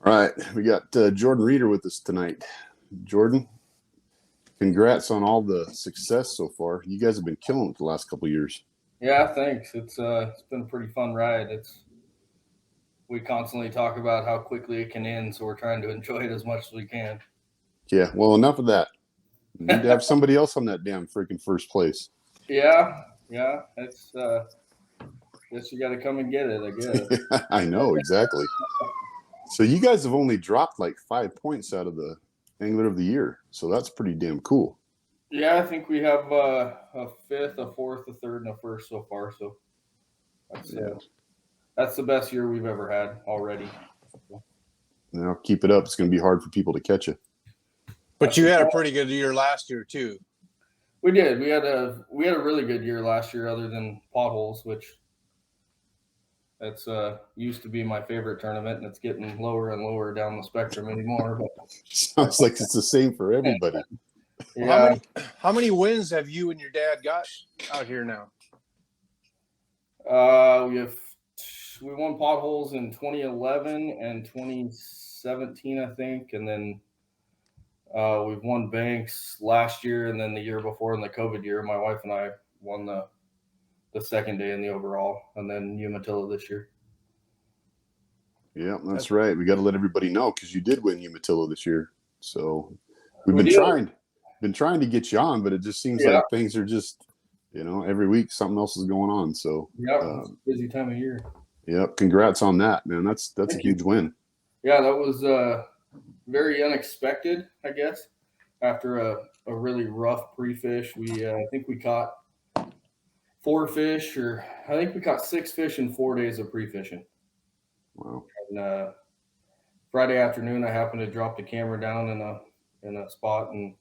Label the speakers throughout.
Speaker 1: All right, we got Jordan Reeder with us tonight. Jordan, congrats on all the success so far. You guys have been killing it the last couple of years.
Speaker 2: Yeah, thanks. It's been a pretty fun ride. We constantly talk about how quickly it can end, so we're trying to enjoy it as much as we can.
Speaker 1: Yeah, well, enough of that. You need to have somebody else on that damn freaking first place.
Speaker 2: Yeah. It's guess you got to come and get it. I guess.
Speaker 1: I know, exactly. So you guys have only dropped like 5 points out of the Angler of the Year. So that's pretty damn cool.
Speaker 2: Yeah, I think we have a fifth, a fourth, a third, and a first so far. So that's
Speaker 1: Yeah.
Speaker 2: uh, that's the best year we've ever had already.
Speaker 1: Now keep it up. It's going to be hard for people to catch you.
Speaker 3: But you had a pretty good year last year too.
Speaker 2: We did. We had a really good year last year, other than potholes, which that's used to be my favorite tournament, and it's getting lower and lower down the spectrum anymore. But
Speaker 1: Sounds like it's the same for everybody.
Speaker 2: yeah,
Speaker 3: How many wins have you and your dad got out here now?
Speaker 2: we won potholes in 2011 and 2017, I think, and then we've won banks last year, and then the year before in the COVID year, my wife and I won the second day in the overall, and then Umatilla this year.
Speaker 1: Yeah, that's right. We got to let everybody know because you did win Umatilla this year. So we've been trying to get you on, but it just seems like things are just, every week something else is going on. So
Speaker 2: it's a busy time of year.
Speaker 1: Yep, congrats on that, man. That's a huge win.
Speaker 2: Yeah, that was very unexpected, I guess. After a really rough pre-fish, I think we caught 4 fish, or I think we caught 6 fish in 4 days of pre-fishing.
Speaker 1: Wow.
Speaker 2: And Friday afternoon, I happened to drop the camera down in a spot, and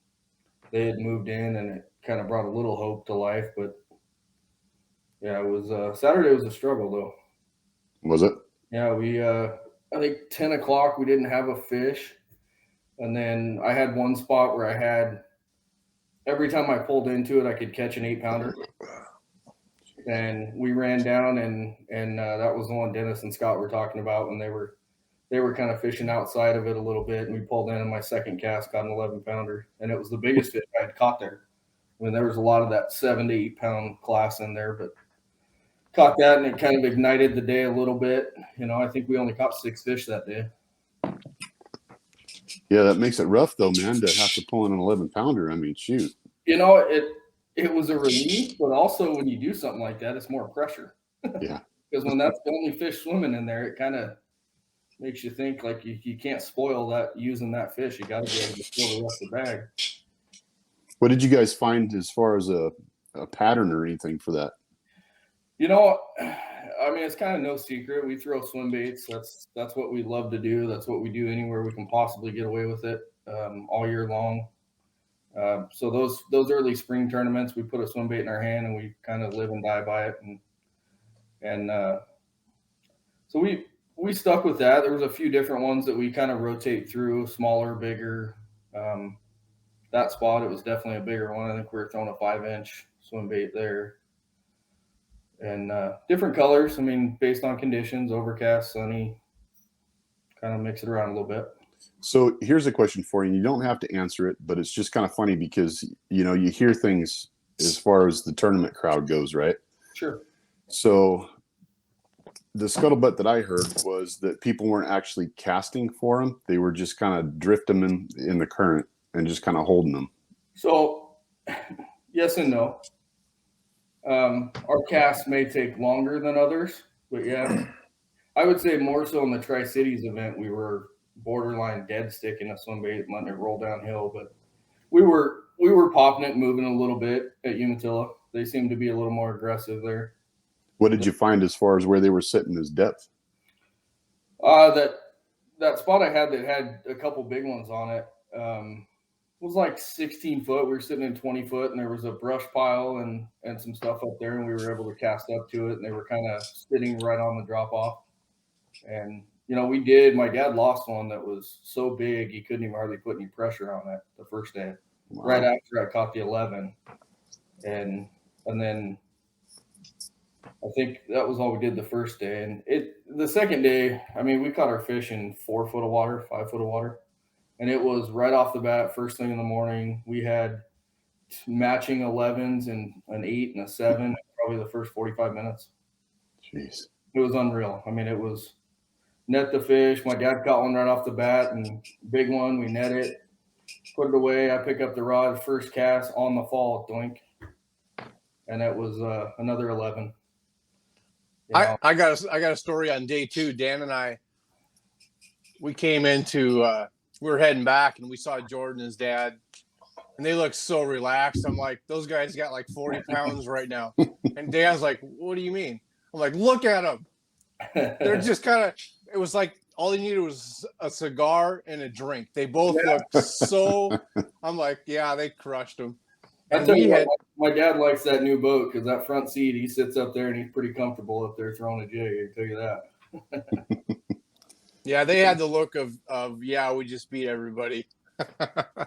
Speaker 2: they had moved in, and it kind of brought a little hope to life. But yeah, it was Saturday was a struggle though.
Speaker 1: Was it?
Speaker 2: Yeah, I think 10 o'clock we didn't have a fish, and then I had one spot where I had every time I pulled into it, I could catch an 8-pounder. And we ran down, and that was the one Dennis and Scott were talking about when they were kind of fishing outside of it a little bit, and we pulled in, and my second cast got an 11-pounder, and it was the biggest fish I had caught there. I mean, there was a lot of that 7 to 8 pound class in there, but caught that, and it kind of ignited the day a little bit. I think we only caught 6 fish that day.
Speaker 1: Yeah, that makes it rough though, man, to have to pull in an 11-pounder. I mean, shoot.
Speaker 2: It was a relief, but also when you do something like that, it's more pressure.
Speaker 1: Yeah.
Speaker 2: Because when that's the only fish swimming in there, it kind of makes you think like you can't spoil that using that fish. You got to be able to fill the rest of the bag.
Speaker 1: What did you guys find as far as a pattern or anything for that?
Speaker 2: I mean, it's kind of no secret. We throw swim baits. That's what we love to do. That's what we do anywhere we can possibly get away with it all year long. So those early spring tournaments, we put a swim bait in our hand and we kind of live and die by it. And so we stuck with that. There was a few different ones that we kind of rotate through, smaller, bigger. That spot, it was definitely a bigger one. I think we were throwing a 5-inch swim bait there. And different colors. I mean, based on conditions, overcast, sunny, kind of mix it around a little bit.
Speaker 1: So here's a question for you. You don't have to answer it, but it's just kind of funny because, you hear things as far as the tournament crowd goes, right?
Speaker 2: Sure.
Speaker 1: So the scuttlebutt that I heard was that people weren't actually casting for them. They were just kind of drifting them in the current and just kind of holding them.
Speaker 2: So yes and no. Our casts may take longer than others, but yeah, I would say more so in the Tri-Cities event, we were borderline dead sticking a swim bait, letting it roll downhill. But we were popping it, moving a little bit at Umatilla. They seemed to be a little more aggressive there.
Speaker 1: What did you find as far as where they were sitting as depth?
Speaker 2: That spot I had that had a couple big ones on it was like 16 foot. We were sitting in 20 foot, and there was a brush pile and some stuff up there, and we were able to cast up to it, and they were kind of sitting right on the drop off. And my dad lost one that was so big he couldn't even hardly put any pressure on it the first day. Wow. Right after I caught the 11, and then I think that was all we did the first day. And the second day, I mean, we caught our fish in 4 foot of water, 5 foot of water. And it was right off the bat, first thing in the morning. We had matching 11s and an 8 and a 7, probably the first 45 minutes.
Speaker 1: Jeez.
Speaker 2: It was unreal. I mean, it was net the fish. My dad caught one right off the bat, and big one. We net it, put it away. I pick up the rod, first cast on the fall, doink. And it was another 11.
Speaker 3: I got a story on day 2. Dan and I, we came into we were heading back and we saw Jordan and his dad, and they looked so relaxed. I'm like, those guys got like 40 pounds right now. And Dan's like, what do you mean? I'm like, look at them. They're just kind of, it was like all they needed was a cigar and a drink. They both looked so, I'm like, yeah, they crushed them.
Speaker 2: I tell you what, my dad likes that new boat because that front seat, he sits up there and he's pretty comfortable up there throwing a jig. I can tell you that.
Speaker 3: Yeah, they had the look of yeah, we just beat everybody.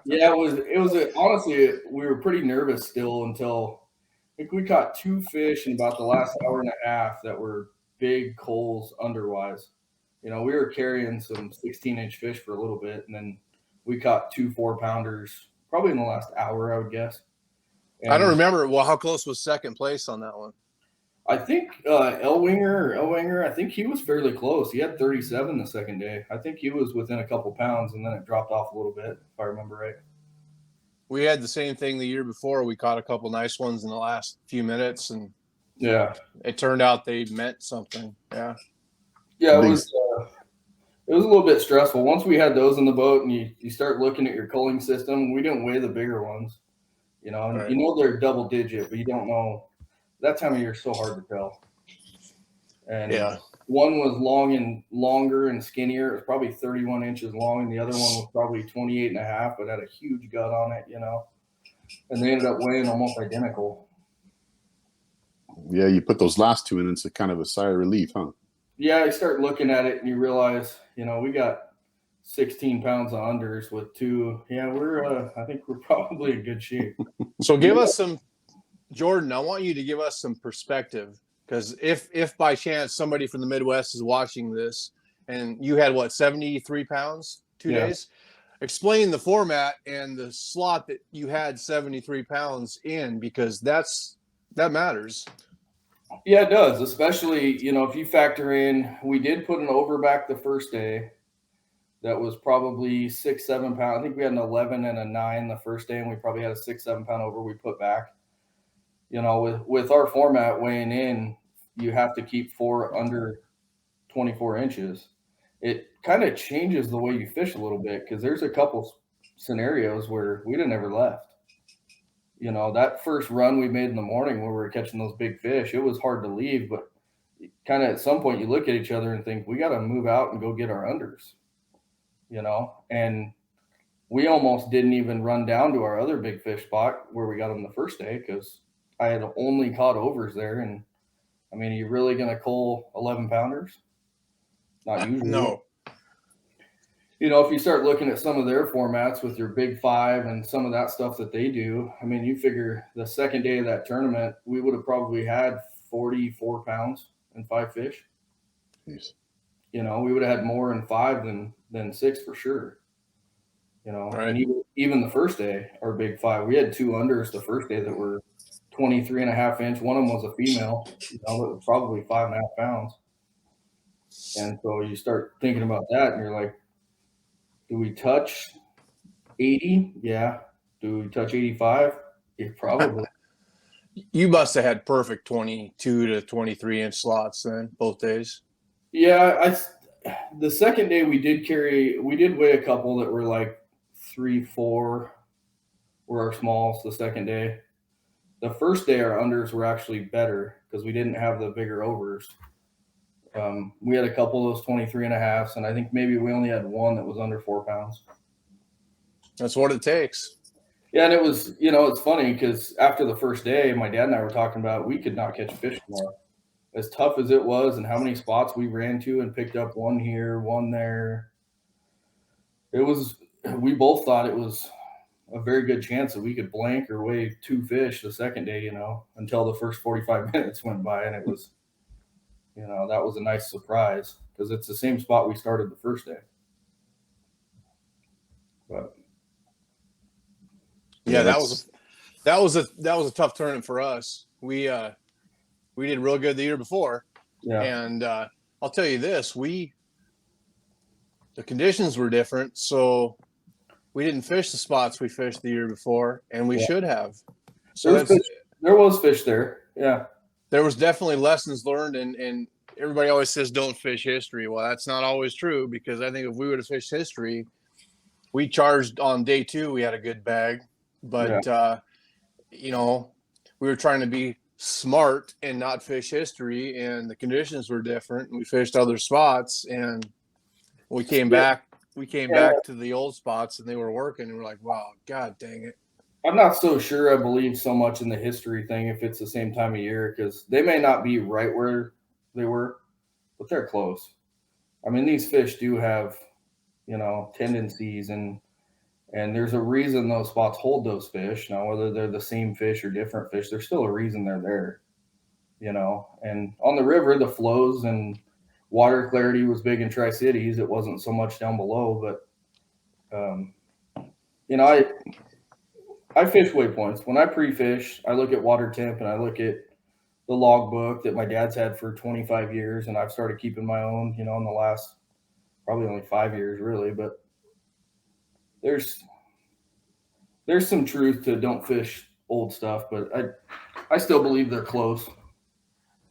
Speaker 2: Yeah, it was honestly, we were pretty nervous still until I think we caught 2 fish in about the last hour and a half that were big coals underwise. We were carrying some 16-inch fish for a little bit, and then we caught 2 4-pounders probably in the last hour, I would guess. And
Speaker 3: I don't remember. Well, how close was second place on that one?
Speaker 2: I think Elwinger, I think he was fairly close. He had 37 the second day. I think he was within a couple pounds, and then it dropped off a little bit, if I remember right.
Speaker 3: We had the same thing the year before. We caught a couple nice ones in the last few minutes, and
Speaker 2: yeah,
Speaker 3: it turned out they meant something. Yeah,
Speaker 2: it was a little bit stressful. Once we had those in the boat, and you start looking at your culling system, we didn't weigh the bigger ones. And
Speaker 3: right.
Speaker 2: they're double digit, but you don't know. That time of year is so hard to tell. And one was longer and skinnier. It was probably 31 inches long, and the other one was probably 28 and a half, but had a huge gut on it, and they ended up weighing almost identical.
Speaker 1: Yeah, you put those last 2 in, it's a kind of a sigh of relief, huh?
Speaker 2: Yeah, you start looking at it and you realize, we got 16 pounds of unders with 2. Yeah, I think we're probably in good shape.
Speaker 3: So give us some, Jordan, I want you to give us some perspective, because if by chance somebody from the Midwest is watching this and you had 73 pounds 2 days, explain the format and the slot that you had 73 pounds in, because that matters.
Speaker 2: Yeah, it does, especially, if you factor in, we did put an overback the first day that was probably 6-7 pounds. I think we had an 11 and a 9 the first day, and we probably had a 6-7 pound over we put back. With our format weighing in, you have to keep 4 under 24 inches. It kind of changes the way you fish a little bit, because there's a couple scenarios where we'd have never left. That first run we made in the morning where we were catching those big fish, it was hard to leave, but kind of at some point you look at each other and think, we got to move out and go get our unders, and we almost didn't even run down to our other big fish spot where we got them the first day, because I had only caught overs there. And I mean, are you really going to cull 11 pounders? Not usually.
Speaker 3: No.
Speaker 2: If you start looking at some of their formats with your big 5 and some of that stuff that they do, I mean, you figure the second day of that tournament, we would have probably had 44 pounds and 5 fish.
Speaker 1: Jeez.
Speaker 2: We would have had more in 5 than 6 for sure.
Speaker 3: Right.
Speaker 2: And even the first day, our big 5, we had 2 unders the first day that were 23 and a half inch. One of them was a female, that was probably 5.5 pounds. And so you start thinking about that and you're like, do we touch 80? Yeah. Do we touch 85? Yeah, probably.
Speaker 3: You must have had perfect 22 to 23 inch slots then both days.
Speaker 2: Yeah. The second day we did weigh a couple that were like 3-4 were our smalls the second day. The first day our unders were actually better because we didn't have the bigger overs. We had a couple of those 23 and a halves, and I think maybe we only had one that was under 4 pounds.
Speaker 3: That's what it takes.
Speaker 2: Yeah, and it was, it's funny because after the first day, my dad and I were talking about we could not catch fish more. As tough as it was and how many spots we ran to and picked up one here, one there. We both thought it was a very good chance that we could blank or weigh 2 fish the second day, you know, until the first 45 minutes went by. And it was, you know, that was a nice surprise because it's the same spot we started the first day. But
Speaker 3: yeah, that was a tough tournament for us. We did real good the year before.
Speaker 2: yeah,
Speaker 3: And I'll tell you this, the conditions were different, so we didn't fish the spots we fished the year before, and we should have. So
Speaker 2: there was fish there. Yeah.
Speaker 3: There was definitely lessons learned, and everybody always says don't fish history. Well, that's not always true, because I think if we would have fished history, we charged on day 2, we had a good bag, but you know, we were trying to be smart and not fish history, and the conditions were different. We fished other spots, and we came back to the old spots, and they were working, and we're like, wow, god dang it.
Speaker 2: I'm not so sure I believe so much in the history thing if it's the same time of year, because they may not be right where they were, but they're close. I mean, these fish do have, you know, tendencies, and there's a reason those spots hold those fish. Now, whether they're the same fish or different fish, there's still a reason they're there, you know. And on the river, the flows and water clarity was big in Tri-Cities. It wasn't so much down below, but, you know, I fish waypoints. When I pre-fish, I look at water temp and I look at the log book that my dad's had for 25 years, and I've started keeping my own, you know, in the last probably only 5 years, really. But there's some truth to don't fish old stuff, but I still believe they're close.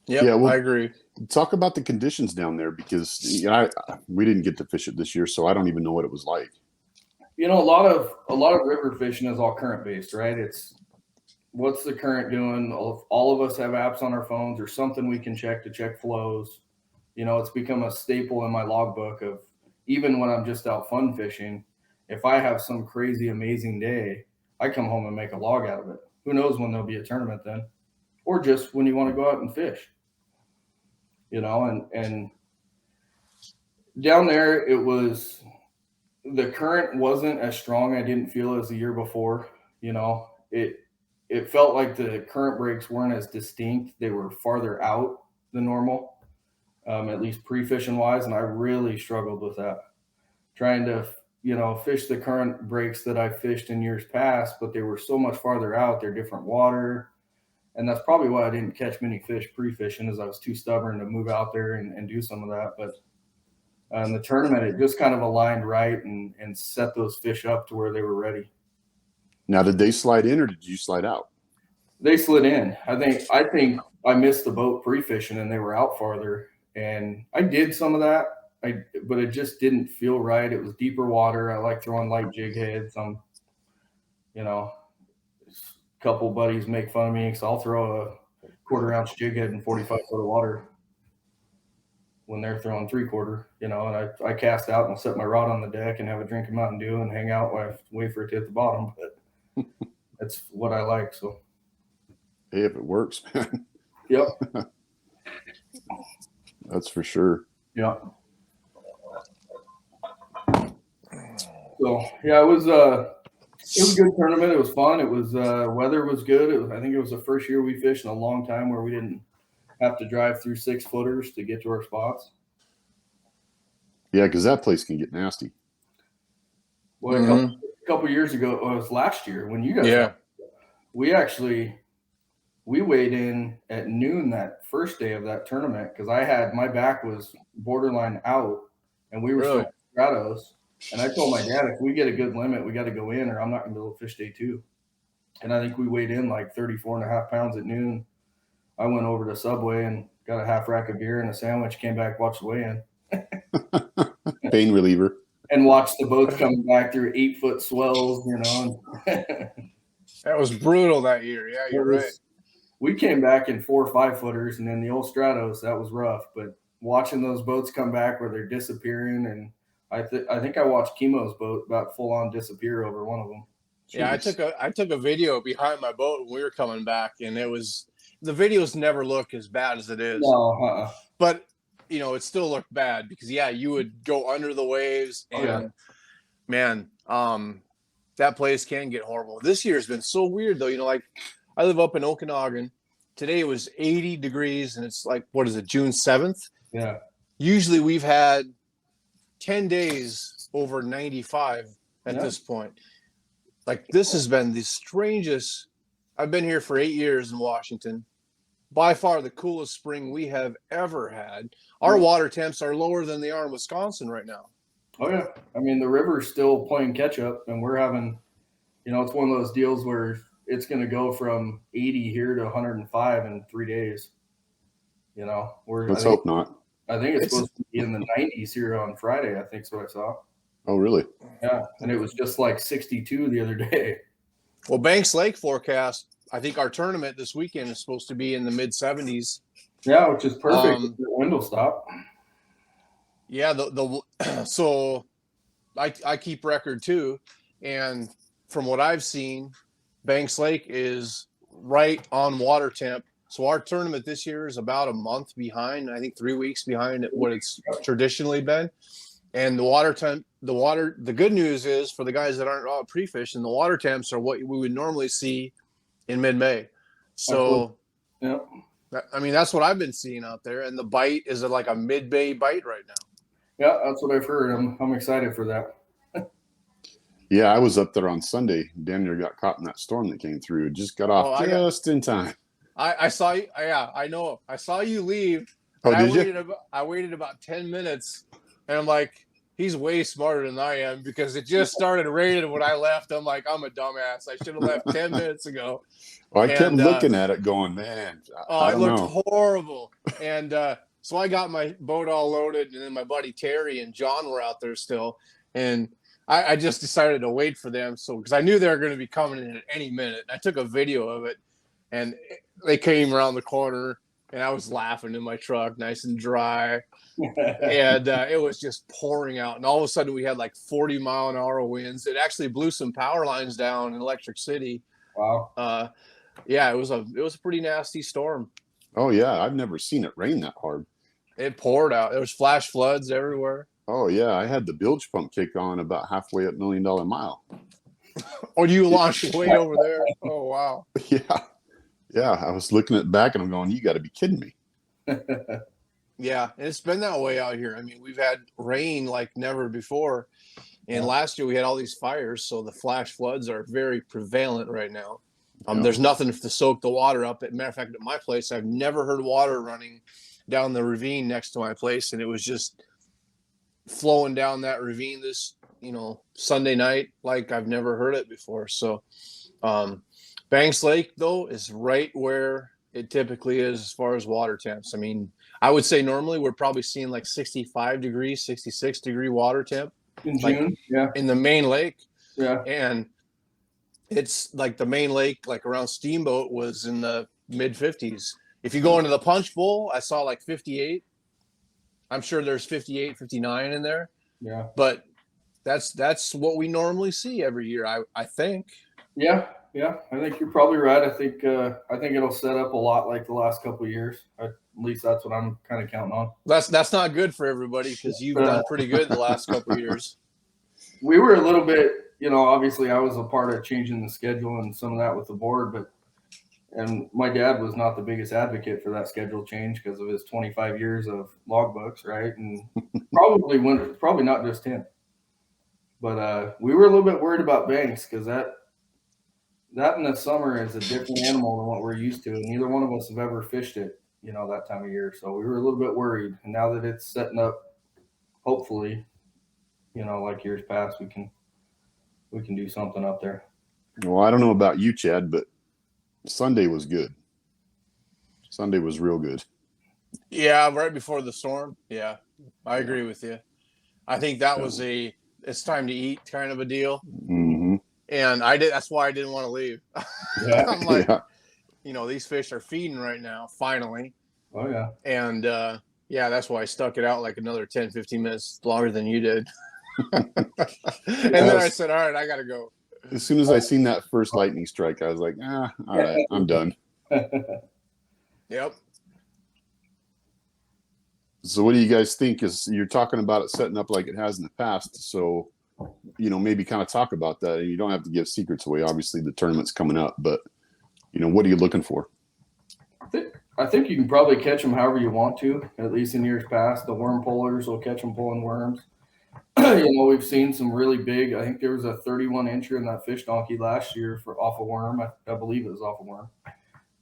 Speaker 3: Yep, yeah, well, I agree.
Speaker 1: Talk about the conditions down there, because you know, we didn't get to fish it this year, so I don't even know what it was like.
Speaker 2: You know, a lot of river fishing is all current based, right? It's what's the current doing. All of us have apps on our phones or something we can check to check flows. You know, it's become a staple in my logbook of, even when I'm just out fun fishing, if I have some crazy amazing day, I come home and make a log out of it. Who knows when there'll be a tournament then, or just when you want to go out and fish. You know, and down there it was, the current wasn't as strong, I didn't feel, as the year before. You know, it felt like the current breaks weren't as distinct. They were farther out than normal, at least pre-fishing wise, and I really struggled with that. Trying to, you know, fish the current breaks that I fished in years past, but they were so much farther out. They're different water, and that's probably why I didn't catch many fish pre-fishing, as I was too stubborn to move out there and do some of that. But in the tournament, it just kind of aligned right and set those fish up to where they were ready.
Speaker 1: Now, did they slide in or did you slide out?
Speaker 2: They slid in. I think I missed the boat pre-fishing and they were out farther. And I did some of that, but it just didn't feel right. It was deeper water. I like throwing light jig heads. You know, a couple buddies make fun of me because I'll throw a 1/4 ounce jig head in 45 foot of water when they're throwing 3/4, you know, and I cast out and I'll set my rod on the deck and have a drink of Mountain Dew and hang out while I wait for it to hit the bottom. But that's what I like. So,
Speaker 1: hey, if it works, man.
Speaker 2: Yep.
Speaker 1: That's for sure.
Speaker 2: Yeah. So yeah, it was a good tournament. It was fun. It was weather was good. I think it was the first year we fished in a long time where we didn't have to drive through 6-footers to get to our spots.
Speaker 1: Yeah, because that place can get nasty.
Speaker 2: Well, a couple years ago, it was last year when you guys we weighed in at noon that first day of that tournament, because my back was borderline out and we were still stratos. And I told my dad, if we get a good limit, we got to go in or I'm not going to be able to fish day 2. And I think we weighed in like 34.5 pounds at noon. I went over to Subway and got a half rack of beer and a sandwich, came back, watched the weigh-in.
Speaker 1: Pain reliever.
Speaker 2: And watched the boats coming back through 8-foot swells, you know.
Speaker 3: That was brutal that year. Yeah, you're right.
Speaker 2: We came back in 4 5-footers, and then the old Stratos, that was rough. But watching those boats come back where they're disappearing, and I think I watched Chemo's boat about full on disappear over one of them.
Speaker 3: Yeah, I took a video behind my boat when we were coming back, and the videos never look as bad as it is.
Speaker 2: No,
Speaker 3: but you know, it still looked bad because you would go under the waves, and man, that place can get horrible. This year's been so weird though. Like I live up in Okanagan. Today it was 80 degrees and it's like, what is it, June 7th?
Speaker 2: Yeah.
Speaker 3: Usually we've had 10 days over 95 at this point. Like this has been the strangest. I've been here for 8 years in Washington. By far the coolest spring we have ever had. Our water temps are lower than they are in Wisconsin right now.
Speaker 2: Oh yeah. I mean, the river's still playing catch up and we're having, it's one of those deals where it's going to go from 80 here to 105 in 3 days.
Speaker 1: Let's hope not.
Speaker 2: I think it's supposed to be in the 90s here on Friday. I think is what I saw.
Speaker 1: Oh, really?
Speaker 2: Yeah. And it was just like 62 the other day.
Speaker 3: Well, Banks Lake forecast, I think our tournament this weekend is supposed to be in the mid 70s.
Speaker 2: Yeah, which is perfect. The wind will stop.
Speaker 3: Yeah. So I keep record too. And from what I've seen, Banks Lake is right on water temp. So our tournament this year is about a month behind, I think 3 weeks behind what it's traditionally been. And the water temp, the good news is for the guys that aren't all pre-fishing, the water temps are what we would normally see in mid-May. So,
Speaker 2: yeah,
Speaker 3: I mean, that's what I've been seeing out there. And the bite is like a mid-May bite right now.
Speaker 2: Yeah, that's what I've heard. I'm excited for that.
Speaker 1: Yeah, I was up there on Sunday. Daniel got caught in that storm that came through. Just got off just in time.
Speaker 3: I saw you. Yeah, I know. I saw you leave.
Speaker 1: Oh, did you?
Speaker 3: I waited about 10 minutes, and I'm like, he's way smarter than I am because it just started raining when I left. I'm like, I'm a dumbass. I should have left 10 minutes ago.
Speaker 1: Well, I kept looking at it going, man.
Speaker 3: It looked horrible. And so I got my boat all loaded, and then my buddy Terry and John were out there still. And I just decided to wait for them. So because I knew they were going to be coming in at any minute. I took a video of it, and they came around the corner, and I was laughing in my truck, nice and dry. And it was just pouring out. And all of a sudden we had like 40-mile-an-hour winds. It actually blew some power lines down in Electric City.
Speaker 2: Wow.
Speaker 3: Yeah, it was a pretty nasty storm.
Speaker 1: Oh yeah, I've never seen it rain that hard.
Speaker 3: It poured out. There was flash floods everywhere.
Speaker 1: Oh yeah, I had the bilge pump kick on about halfway up $1 Million Mile.
Speaker 3: Oh, you launched way over there? Oh wow.
Speaker 1: Yeah. I was looking at back and I'm going, you got to be kidding me.
Speaker 3: Yeah, and it's been that way out here. I mean, we've had rain like never before, and last year we had all these fires, so the flash floods are very prevalent right now. There's nothing to soak the water up. As a matter of fact, at my place, I've never heard water running down the ravine next to my place, and it was just flowing down that ravine this, Sunday night like I've never heard it before. So, Banks Lake though is right where it typically is as far as water temps. I mean, I would say normally we're probably seeing like 65 degrees, 66 degree water temp
Speaker 2: in June,
Speaker 3: in the main lake.
Speaker 2: Yeah.
Speaker 3: And it's like the main lake, like around Steamboat, was in the mid 50s. If you go into the Punch Bowl, I saw like 58. I'm sure there's 58, 59 in there.
Speaker 2: Yeah.
Speaker 3: But that's what we normally see every year, I think.
Speaker 2: Yeah. I think you're probably right. I think it'll set up a lot like the last couple of years. At least that's what I'm kind of counting on.
Speaker 3: That's not good for everybody because you've done pretty good the last couple of years.
Speaker 2: We were a little bit, obviously I was a part of changing the schedule and some of that with the board, and my dad was not the biggest advocate for that schedule change because of his 25 years of logbooks, right? And probably not just him, but we were a little bit worried about Banks because that in the summer is a different animal than what we're used to, and neither one of us have ever fished it, that time of year. So we were a little bit worried, and now that it's setting up, hopefully, like years past, we can do something up there.
Speaker 1: Well, I don't know about you, Chad, but Sunday was good. Sunday was real good.
Speaker 3: Yeah, right before the storm. Yeah, I agree with you. I think that was it's time to eat kind of a deal.
Speaker 1: Mm-hmm.
Speaker 3: And that's why I didn't want to leave.
Speaker 2: Yeah.
Speaker 3: I'm like, these fish are feeding right now, finally.
Speaker 2: Oh yeah.
Speaker 3: And that's why I stuck it out like another 10, 15 minutes longer than you did. And then I said, all right, I got to go.
Speaker 1: As soon as I seen that first lightning strike, I was like, all right, I'm done.
Speaker 3: Yep.
Speaker 1: So what do you guys think? Is you're talking about it setting up like it has in the past. So maybe kind of talk about that. And you don't have to give secrets away. Obviously, the tournament's coming up, but what are you looking for?
Speaker 2: I think you can probably catch them however you want to. At least in years past, the worm pullers will catch them pulling worms. We've seen some really big. I think there was a 31 incher in that fish donkey last year off a worm. I believe it was off a worm.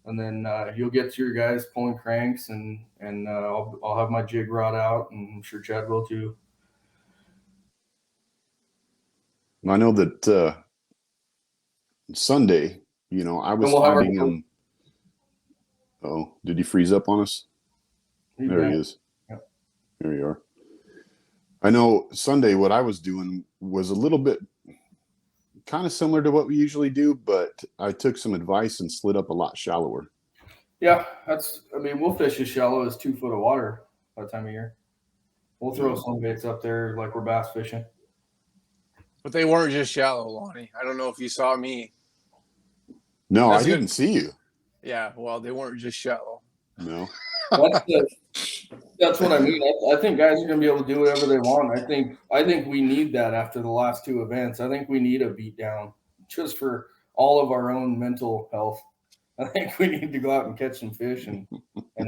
Speaker 2: And then you'll get your guys pulling cranks, and I'll have my jig rod out, and I'm sure Chad will too.
Speaker 1: I know that Sunday, I was finding him. Oh, did he freeze up on us? There he is.
Speaker 2: Yep.
Speaker 1: There you are. I know Sunday what I was doing was a little bit kind of similar to what we usually do, but I took some advice and slid up a lot shallower.
Speaker 2: Yeah, we'll fish as shallow as 2 foot of water by the time of year. We'll throw swim baits up there like we're bass fishing.
Speaker 3: But they weren't just shallow, Lonnie. I don't know if you saw me.
Speaker 1: No, I didn't see you.
Speaker 3: Yeah, well, they weren't just shallow.
Speaker 1: No.
Speaker 2: That's what I mean. I think guys are going to be able to do whatever they want. I think we need that after the last 2 events. I think we need a beat down just for all of our own mental health. I think we need to go out and catch some fish and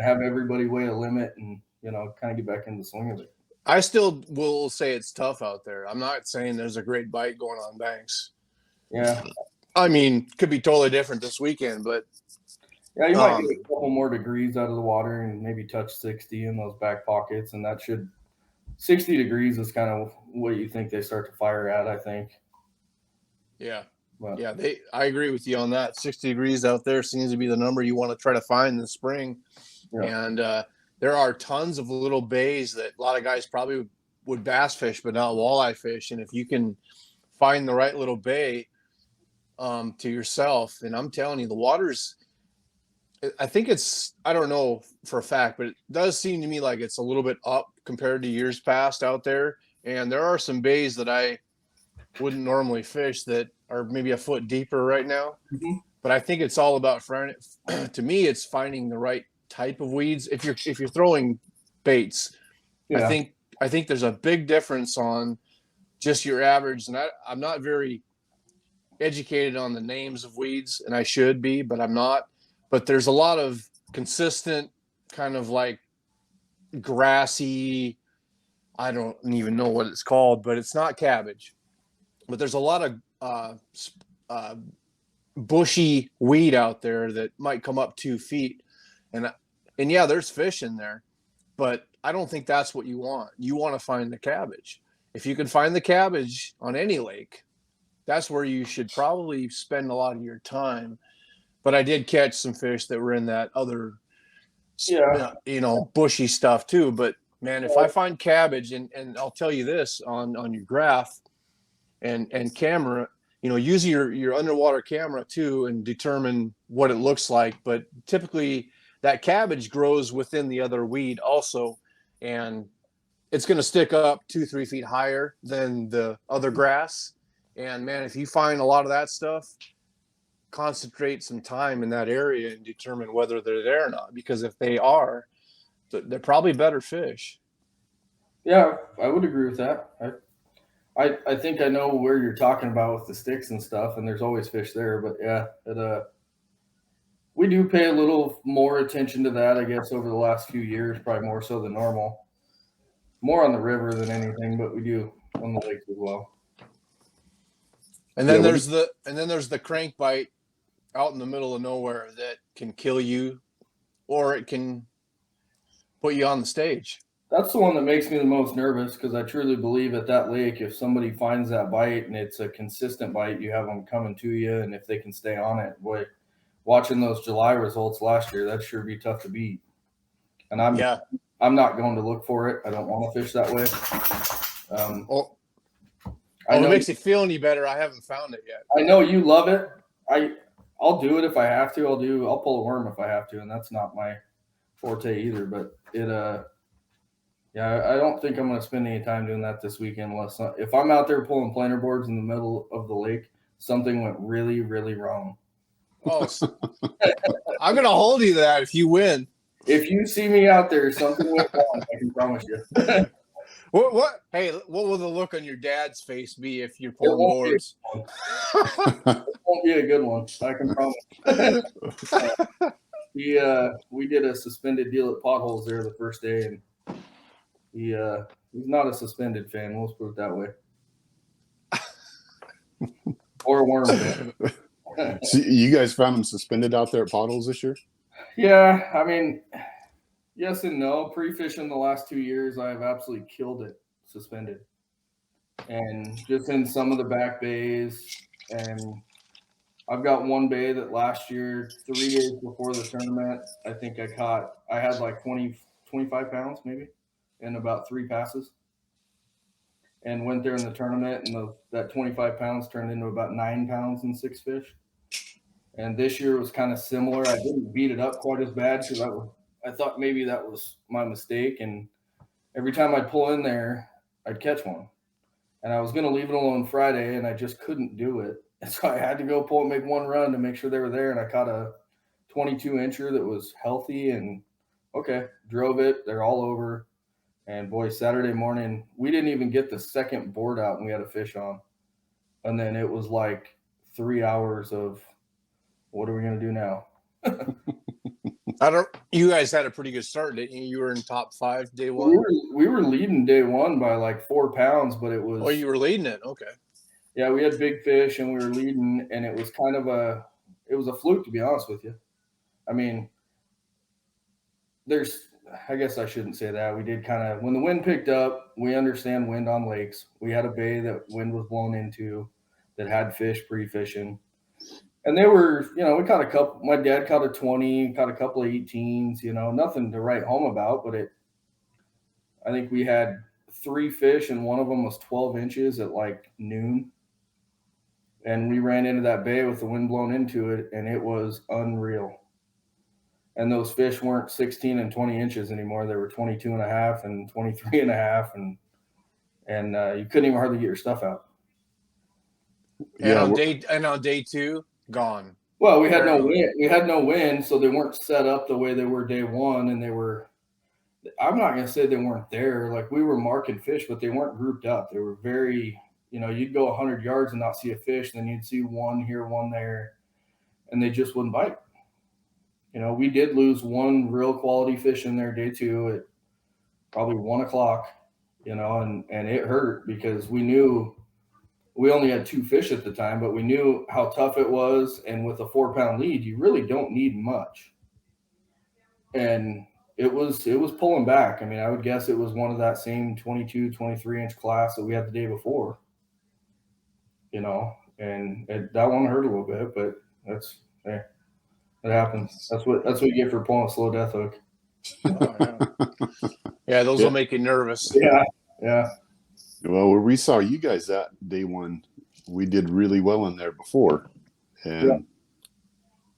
Speaker 2: have everybody weigh a limit and, kind of get back in the swing of it.
Speaker 3: I still will say it's tough out there. I'm not saying there's a great bite going on banks.
Speaker 2: Yeah.
Speaker 3: Could be totally different this weekend, but
Speaker 2: yeah, you might get a couple more degrees out of the water and maybe touch 60 in those back pockets, and 60 degrees is kind of what you think they start to fire at, I think.
Speaker 3: Yeah. Well, yeah, I agree with you on that. 60 degrees out there seems to be the number you want to try to find in the spring. Yeah. And there are tons of little bays that a lot of guys probably would bass fish, but not walleye fish. And if you can find the right little bay to yourself, and I'm telling you, the water's, I think I don't know for a fact, but it does seem to me like it's a little bit up compared to years past out there. And there are some bays that I wouldn't normally fish that are maybe a foot deeper right now. Mm-hmm. But I think it's all about to me, it's finding the right type of weeds. If you're throwing baits, yeah. I think there's a big difference on just your average. And I'm not very educated on the names of weeds, and I should be, but I'm not. But there's a lot of consistent kind of like grassy, I don't even know what it's called, but it's not cabbage. But there's a lot of bushy weed out there that might come up 2 feet. And yeah, there's fish in there, but I don't think that's what you want. You want to find the cabbage. If you can find the cabbage on any lake, that's where you should probably spend a lot of your time. But I did catch some fish that were in that other, bushy stuff too. But man, if I find cabbage, and I'll tell you this on your graph and camera, use your underwater camera too and determine what it looks like. But typically that cabbage grows within the other weed also, and it's going to stick up 2-3 feet higher than the other grass. And man, if you find a lot of that stuff, concentrate some time in that area and determine whether they're there or not, because if they are, they're probably better fish.
Speaker 2: Yeah, I would agree with that. I think I know where you're talking about with the sticks and stuff, and there's always fish there. But yeah, we do pay a little more attention to that, I guess, over the last few years, probably more so than normal. More on the river than anything, but we do on the lakes as well.
Speaker 3: And then there's the crank bite out in the middle of nowhere that can kill you, or it can put you on the stage.
Speaker 2: That's the one that makes me the most nervous, because I truly believe at that lake, if somebody finds that bite and it's a consistent bite, you have them coming to you, and if they can stay on it, boy, watching those July results last year, that'd sure be tough to beat. And I'm not going to look for it. I don't want to fish that way.
Speaker 3: It makes you feel any better. I haven't found it yet.
Speaker 2: I know you love it. I'll do it if I have to. I'll pull a worm if I have to, and that's not my forte either. But I don't think I'm going to spend any time doing that this weekend unless if I'm out there pulling planer boards in the middle of the lake, something went really, really wrong.
Speaker 3: Oh, I'm going to hold you to that if you win.
Speaker 2: If you see me out there, something went wrong, I can promise you.
Speaker 3: What? Hey, what will the look on your dad's face be if you're
Speaker 2: It
Speaker 3: pulling
Speaker 2: won't be a
Speaker 3: boards?
Speaker 2: good one. It won't be a good one. I can promise. We did a suspended deal at Potholes there the first day, and he's not a suspended fan. Let's put it that way. Or a worm fan.
Speaker 1: So you guys found them suspended out there at Potholes this year?
Speaker 2: Yeah, I mean, yes and no. Pre-fishing the last 2 years, I have absolutely killed it suspended, and just in some of the back bays. And I've got one bay that last year, 3 days before the tournament, I think I had like 20, 25 pounds maybe in about 3 passes, and went there in the tournament, and that 25 pounds turned into about 9 pounds and 6 fish. And this year was kind of similar. I didn't beat it up quite as bad because I thought maybe that was my mistake. And every time I'd pull in there, I'd catch one. And I was going to leave it alone Friday, and I just couldn't do it. And so I had to go pull and make one run to make sure they were there. And I caught a 22-incher that was healthy, and okay, drove it. They're all over. And boy, Saturday morning, we didn't even get the second board out, and we had a fish on. And then it was like 3 hours of, what are we going to do now?
Speaker 3: You guys had a pretty good start, didn't you? You were in top 5 day one.
Speaker 2: We were leading day one by like 4 pounds, but it was.
Speaker 3: Oh, you were leading it. Okay.
Speaker 2: Yeah, we had big fish and we were leading, and it was kind of it was a fluke, to be honest with you. I mean, I guess I shouldn't say that. We did kind of, when the wind picked up, we understand wind on lakes. We had a bay that wind was blown into that had fish pre-fishing. And they were, we caught a couple. My dad caught a 20, caught a couple of 18s, nothing to write home about. But I think we had 3 fish, and one of them was 12 inches at like noon. And we ran into that bay with the wind blown into it, and it was unreal. And those fish weren't 16 and 20 inches anymore. They were 22 and a half and 23 and a half. And you couldn't even hardly get your stuff out.
Speaker 3: Yeah. And on day 2, gone.
Speaker 2: Well, we had no wind. We had no wind, so they weren't set up the way they were day one, and they were. I'm not going to say they weren't there. Like, we were marking fish, but they weren't grouped up. They were very, you'd go 100 yards and not see a fish, then you'd see one here, one there, and they just wouldn't bite. We did lose one real quality fish in there day 2 at probably 1 o'clock, and it hurt because we knew. We only had 2 fish at the time, but we knew how tough it was. And with a 4-pound lead, you really don't need much. And it was pulling back. I mean, I would guess it was one of that same 22, 23-inch class that we had the day before, and that one hurt a little bit, but it happens. That's what you get for pulling a slow death hook.
Speaker 3: Oh, yeah, those will make you nervous.
Speaker 2: Yeah.
Speaker 1: Well, where we saw you guys that day one, we did really well in there before, and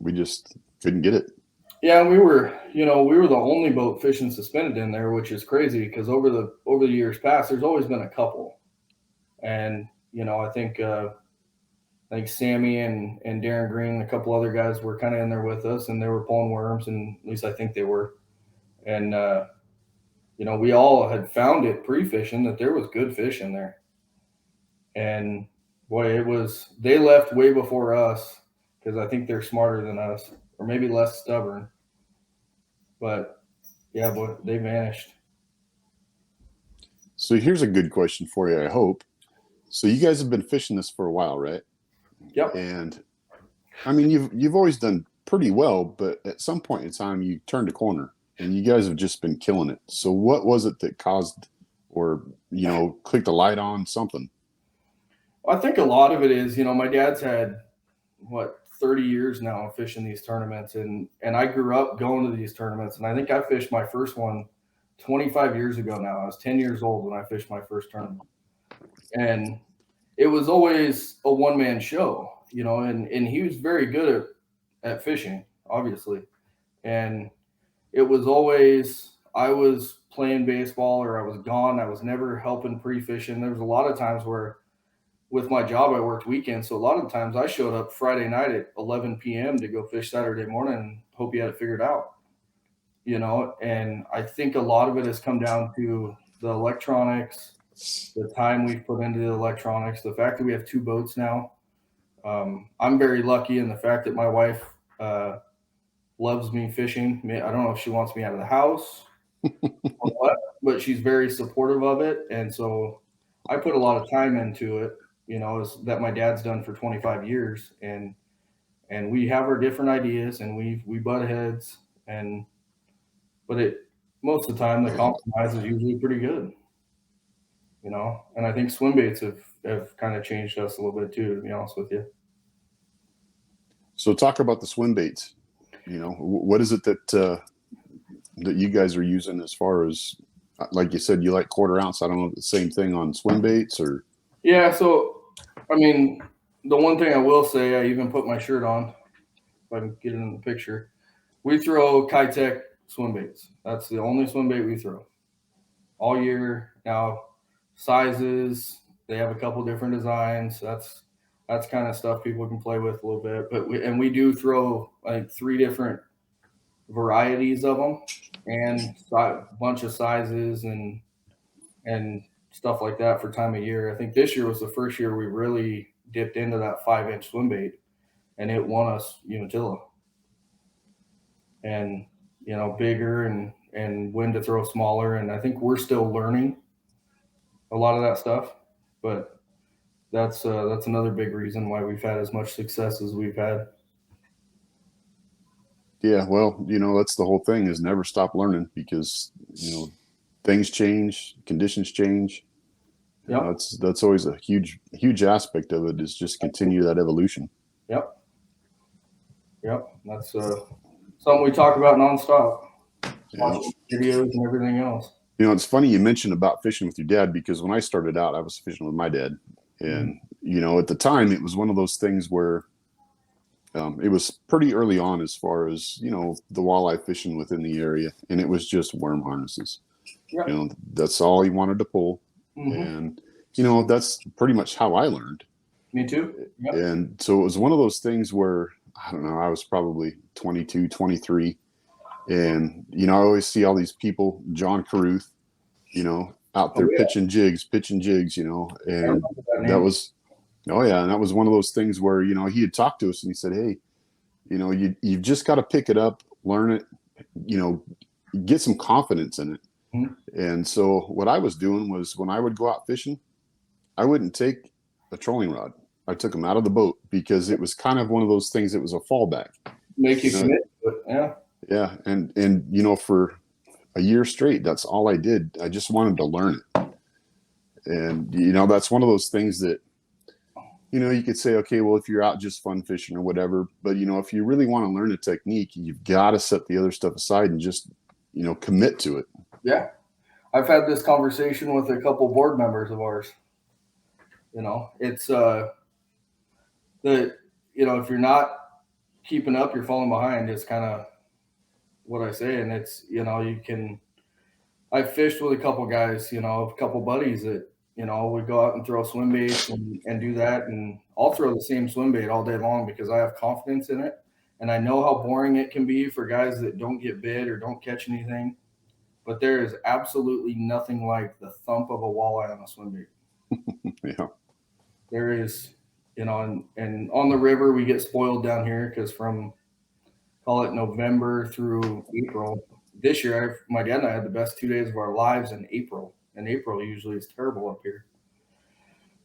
Speaker 1: we just couldn't get it.
Speaker 2: Yeah, we were the only boat fishing suspended in there, which is crazy because over the years past, there's always been a couple, and I think Sammy and Darren Green and a couple other guys were kind of in there with us, and they were pulling worms, and at least I think they were, and we all had found it pre-fishing that there was good fish in there. And boy, they left way before us because I think they're smarter than us, or maybe less stubborn. But yeah, boy, they vanished.
Speaker 1: So here's a good question for you, I hope. So you guys have been fishing this for a while, right?
Speaker 2: Yep.
Speaker 1: And I mean, you've always done pretty well, but at some point in time you turned a corner. And you guys have just been killing it. So what was it that caused, or, clicked the light on something?
Speaker 2: Well, I think a lot of it is, my dad's had, 30 years now of fishing these tournaments. And I grew up going to these tournaments. And I think I fished my first one 25 years ago now. I was 10 years old when I fished my first tournament. And it was always a one-man show, and he was very good at fishing, obviously. And it was always, I was playing baseball or I was gone. I was never helping pre-fishing. There was a lot of times where with my job, I worked weekends. So a lot of times I showed up Friday night at 11 p.m. to go fish Saturday morning and hope you had it figured out, and I think a lot of it has come down to the electronics, the time we've put into the electronics, the fact that we have 2 boats now. I'm very lucky in the fact that my wife loves me fishing. I don't know if she wants me out of the house or what, but she's very supportive of it. And so I put a lot of time into it, that my dad's done for 25 years. And we have our different ideas and we butt heads, but most of the time the compromise is usually pretty good, and I think swim baits have kind of changed us a little bit too, to be honest with you.
Speaker 1: So talk about the swim baits. What is it that you guys are using as far as, like you said, you like 1/4 ounce. I don't know if it's the same thing on swim baits or.
Speaker 2: Yeah. So, I mean, the one thing I will say, I even put my shirt on, if I can get it in the picture. We throw Kitech swim baits. That's the only swim bait we throw all year. Now, sizes, they have a couple different designs. That's kind of stuff people can play with a little bit. But we do throw like 3 different varieties of them and a bunch of sizes and stuff like that for time of year. I think this year was the first year we really dipped into that 5-inch swim bait, and it won us Umatilla. And bigger and when to throw smaller, and I think we're still learning a lot of that stuff, but that's another big reason why we've had as much success as we've had.
Speaker 1: Yeah, well, that's the whole thing, is never stop learning, because things change, conditions change.
Speaker 2: Yep.
Speaker 1: That's always a huge aspect of it, is just continue that evolution.
Speaker 2: Yep. That's something we talk about nonstop. Watching videos and everything else.
Speaker 1: It's funny you mentioned about fishing with your dad, because when I started out, I was fishing with my dad, and at the time it was one of those things where it was pretty early on as far as the walleye fishing within the area, and it was just worm harnesses. Yep. That's all he wanted to pull. And that's pretty much how I learned.
Speaker 2: Me too. Yep.
Speaker 1: And so it was one of those things where, I don't know, I was probably 22, 23. And, I always see all these people, John Carruth, out there pitching jigs, and that was, and that was one of those things where, he had talked to us and he said, hey, you've just got to pick it up, learn it, get some confidence in it. And so what I was doing was, when I would go out fishing, I wouldn't take a trolling rod. I took them out of the boat, because it was kind of one of those things. It was a fallback. Make you commit to it. Yeah. Yeah. And for a year straight, that's all I did. I just wanted to learn it. And, that's one of those things that, you could say, okay, well, if you're out just fun fishing or whatever, but, if you really want to learn a technique, you've got to set the other stuff aside and just, commit to it. Yeah.
Speaker 2: I've had this conversation with a couple board members of ours. It's that, if you're not keeping up, you're falling behind. It's kind of what I say. And it's, I fished with a couple guys, a couple buddies that, we go out and throw swim baits and do that. And I'll throw the same swim bait all day long, because I have confidence in it. And I know how boring it can be for guys that don't get bit or don't catch anything. But there is absolutely nothing like the thump of a walleye on a swim bait.
Speaker 1: Yeah.
Speaker 2: There is, and on the river, we get spoiled down here, because from, call it November through April. This year, my dad and I had the best 2 days of our lives in April. And April usually is terrible up here.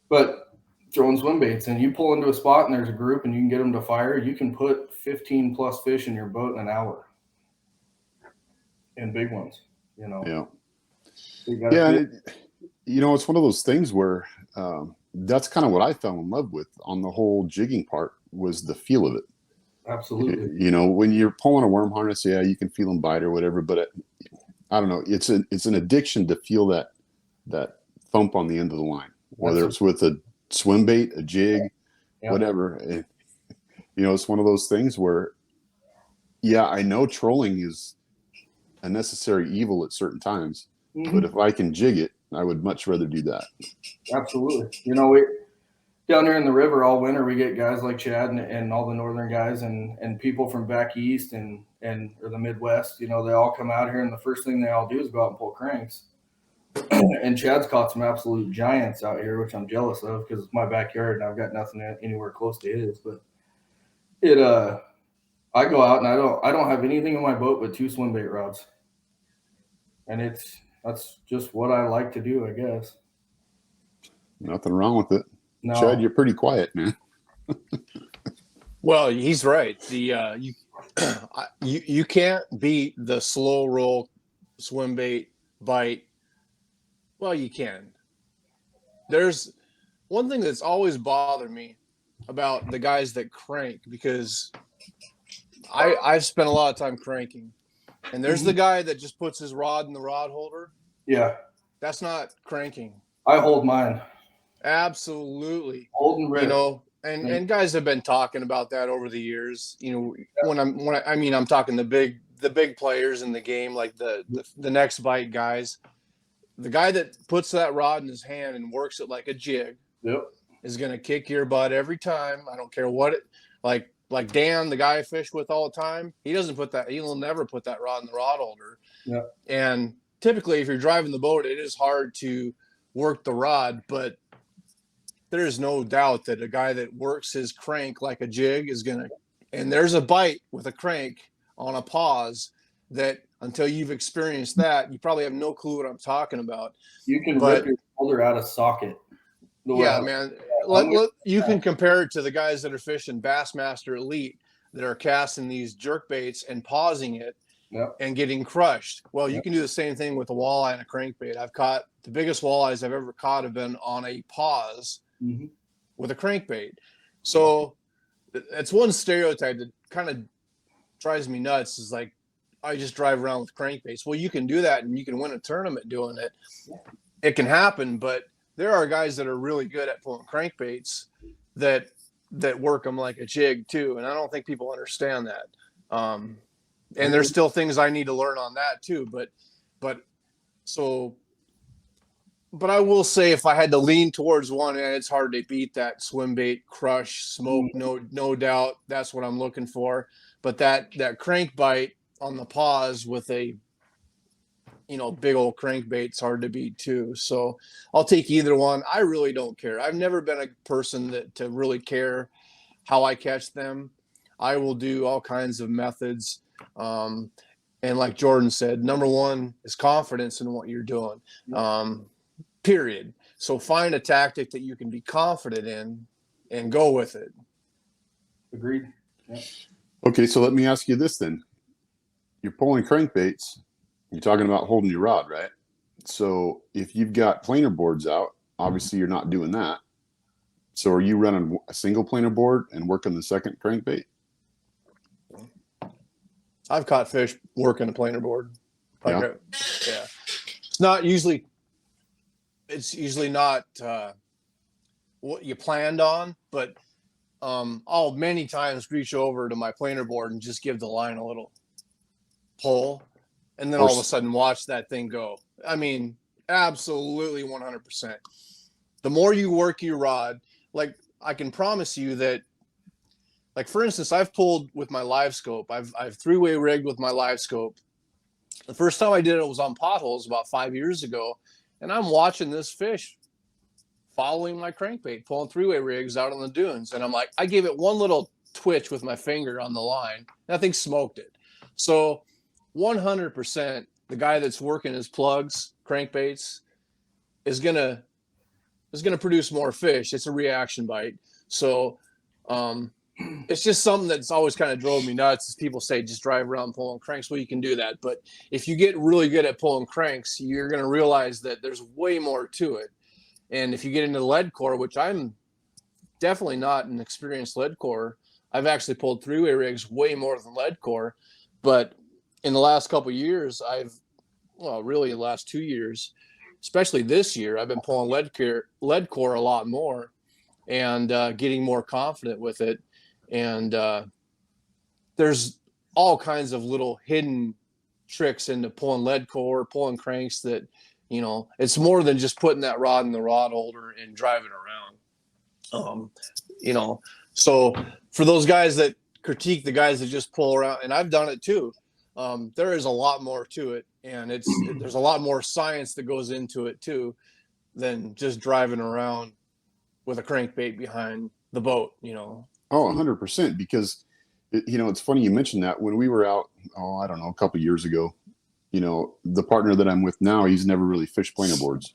Speaker 2: But throwing swim baits, and you pull into a spot and there's a group and you can get them to fire, you can put 15 plus fish in your boat in an hour. And big ones.
Speaker 1: Yeah. Yeah. It's one of those things where that's kind of what I fell in love with on the whole jigging part, was the feel of it.
Speaker 2: Absolutely.
Speaker 1: When you're pulling a worm harness, yeah, you can feel them bite or whatever, but I don't know. It's an addiction to feel that thump on the end of the line, whether it's with a swim bait, a jig, whatever. And, it's one of those things where, yeah, I know trolling is a necessary evil at certain times, but if I can jig it, I would much rather do that.
Speaker 2: Absolutely. We down here in the river all winter, we get guys like Chad and all the northern guys and people from back east and or the Midwest, they all come out here, and the first thing they all do is go out and pull cranks. And Chad's caught some absolute giants out here, which I'm jealous of because it's my backyard and I've got nothing anywhere close to his. But I go out and I don't have anything in my boat but 2 swim bait rods, and that's just what I like to do, I guess.
Speaker 1: Nothing wrong with it.
Speaker 2: No.
Speaker 1: Chad, you're pretty quiet, man.
Speaker 3: Well, he's right. The you can't beat the slow roll swim bait bite. Well, you can. There's one thing that's always bothered me about the guys that crank, because I've spent a lot of time cranking, and there's the guy that just puts his rod in the rod holder.
Speaker 2: Yeah.
Speaker 3: That's not cranking.
Speaker 2: I hold mine.
Speaker 3: Absolutely.
Speaker 2: Hold and rip.
Speaker 3: You know, and guys have been talking about that over the years. You know, I'm talking the big players in the game, like the next bite guys. The guy that puts that rod in his hand and works it like a jig,
Speaker 2: yep,
Speaker 3: is going to kick your butt every time. I don't care what it like Dan, the guy I fish with all the time. He'll never put that rod in the rod holder.
Speaker 2: Yeah.
Speaker 3: And typically if you're driving the boat, it is hard to work the rod, but there is no doubt that a guy that works his crank like a jig is going to, and there's a bite with a crank on a pause that until you've experienced that, you probably have no clue what I'm talking about.
Speaker 2: You can rip your shoulder out of socket.
Speaker 3: Yeah, man. You can compare it to the guys that are fishing Bassmaster Elite that are casting these jerk baits and pausing it and getting crushed. Well, you can do the same thing with a walleye and a crankbait. I've caught the biggest walleyes I've ever caught have been on a pause with a crankbait. So that's one stereotype that kind of drives me nuts, is like, I just drive around with crankbaits. Well, you can do that and you can win a tournament doing it. It can happen, but there are guys that are really good at pulling crankbaits that work them like a jig too. And I don't think people understand that. And there's still things I need to learn on that too. But I will say, if I had to lean towards one, and it's hard to beat that swim bait crush smoke. No doubt. That's what I'm looking for. But that crank bite on the pause with a, big old crankbait's hard to beat too. So I'll take either one. I really don't care. I've never been a person to really care how I catch them. I will do all kinds of methods. And like Jordan said, number one is confidence in what you're doing. Period. So find a tactic that you can be confident in and go with it.
Speaker 2: Agreed. Yeah.
Speaker 1: Okay, so let me ask you this then. You're pulling crankbaits. You're talking about holding your rod, right? So if you've got planer boards out, obviously you're not doing that. So are you running a single planer board and working the second crankbait?
Speaker 3: I've caught fish working a planer board. Yeah. It's usually not what you planned on, but I'll many times reach over to my planer board and just give the line a little pull, and then all of a sudden watch that thing go. I mean, absolutely 100%. The more you work your rod, like, I can promise you that, like, for instance, I've pulled with my live scope. I've three-way rigged with my live scope. The first time I did it was on potholes about 5 years ago, and I'm watching this fish following my crankbait, pulling three-way rigs out on the dunes. And I'm like, I gave it one little twitch with my finger on the line. That thing smoked it. So 100%, the guy that's working his plugs, crankbaits, is gonna produce more fish. It's a reaction bite. So it's just something that's always kind of drove me nuts. As people say, just drive around pulling cranks. Well, you can do that, but if you get really good at pulling cranks, you're going to realize that there's way more to it. And if you get into lead core, which I'm definitely not an experienced lead core, I've actually pulled three-way rigs way more than lead core. But in the last couple of years, really the last 2 years, especially this year, I've been pulling lead core a lot more and getting more confident with it. And there's all kinds of little hidden tricks into pulling lead core, pulling cranks that, it's more than just putting that rod in the rod holder and driving around. So for those guys that critique the guys that just pull around, and I've done it too. There is a lot more to it, and there's a lot more science that goes into it too than just driving around with a crankbait behind the boat,
Speaker 1: Oh, 100%. Because, it's funny you mentioned that. When we were out, I don't know, a couple of years ago, the partner that I'm with now, he's never really fished planer boards.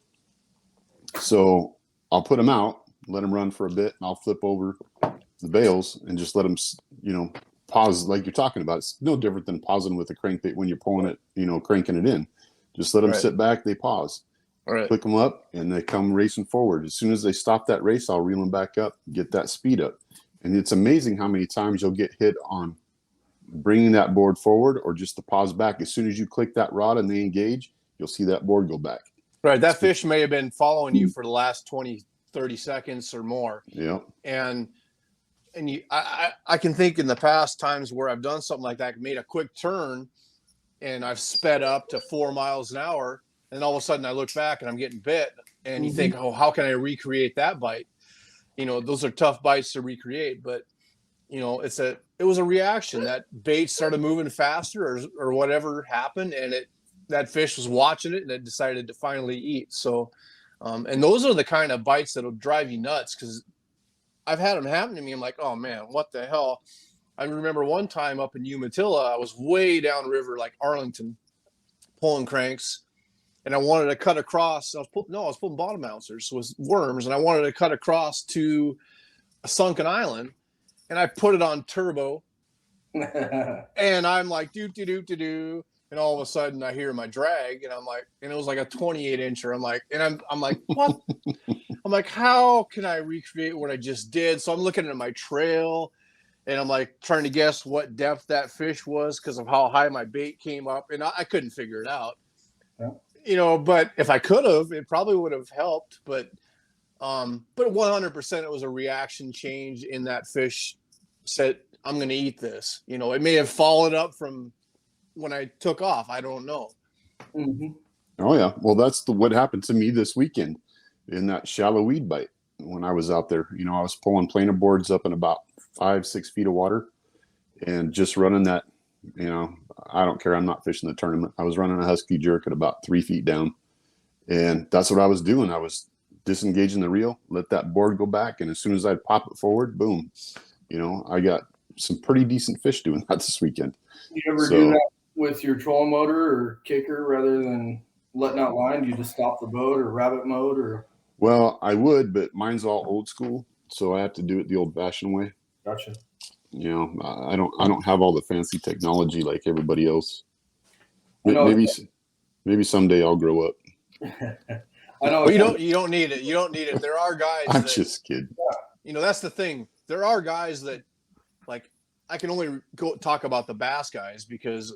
Speaker 1: So I'll put him out, let him run for a bit, and I'll flip over the bales and just let him, pause like you're talking about. It's no different than pausing with a crankbait when you're pulling it, cranking it in. Just let them sit back, they pause. Click them up, and they come racing forward. As soon as they stop that race, I'll reel them back up, get that speed up. And it's amazing how many times you'll get hit on bringing that board forward or just the pause back. As soon as you click that rod and they engage, you'll see that board go back.
Speaker 3: Right. That fish may have been following you for the last 20, 30 seconds or more.
Speaker 1: Yeah.
Speaker 3: And I can think in the past times where I've done something like that, made a quick turn, and I've sped up to 4 miles an hour, and all of a sudden I look back and I'm getting bit, and you think, oh, how can I recreate that bite? Those are tough bites to recreate, but it was a reaction. That bait started moving faster or whatever happened, and that fish was watching it and it decided to finally eat. So, and those are the kind of bites that'll drive you nuts, because I've had them happen to me. I'm like, oh man, what the hell? I remember one time up in Umatilla, I was way downriver, like Arlington, pulling cranks, and I wanted to cut across. I was pulling bottom ouncers, with worms, and I wanted to cut across to a sunken island, and I put it on turbo, and I'm like, do, and all of a sudden I hear my drag, and I'm like, and it was like a 28 incher. I'm like, what? I'm like, how can I recreate what I just did? So I'm looking at my trail, and I'm like trying to guess what depth that fish was because of how high my bait came up, and I couldn't figure it out. Yeah. But if I could have, it probably would have helped. But 100% it was a reaction change in that fish said, I'm going to eat this. It may have followed up from when I took off. I don't know.
Speaker 2: Mm-hmm.
Speaker 1: Oh yeah. Well, that's what happened to me this weekend in that shallow weed bite. When I was out there, I was pulling planer boards up in about 5-6 feet of water and just running that, I don't care. I'm not fishing the tournament. I was running a husky jerk at about 3 feet down, and that's what I was doing. I was disengaging the reel, let that board go back. And as soon as I'd pop it forward, boom, I got some pretty decent fish doing that this weekend.
Speaker 2: You ever do that with your trolling motor or kicker rather than letting out line? Do you just stop the boat or rabbit mode or?
Speaker 1: Well, I would, but mine's all old school, so I have to do it the old-fashioned way.
Speaker 2: Gotcha.
Speaker 1: I don't have all the fancy technology like everybody else. Maybe someday I'll grow up.
Speaker 2: I know.
Speaker 3: Well, you don't need it. You don't need it. There are guys.
Speaker 1: I'm just kidding.
Speaker 3: That's the thing. There are guys that, like, I can only go talk about the bass guys because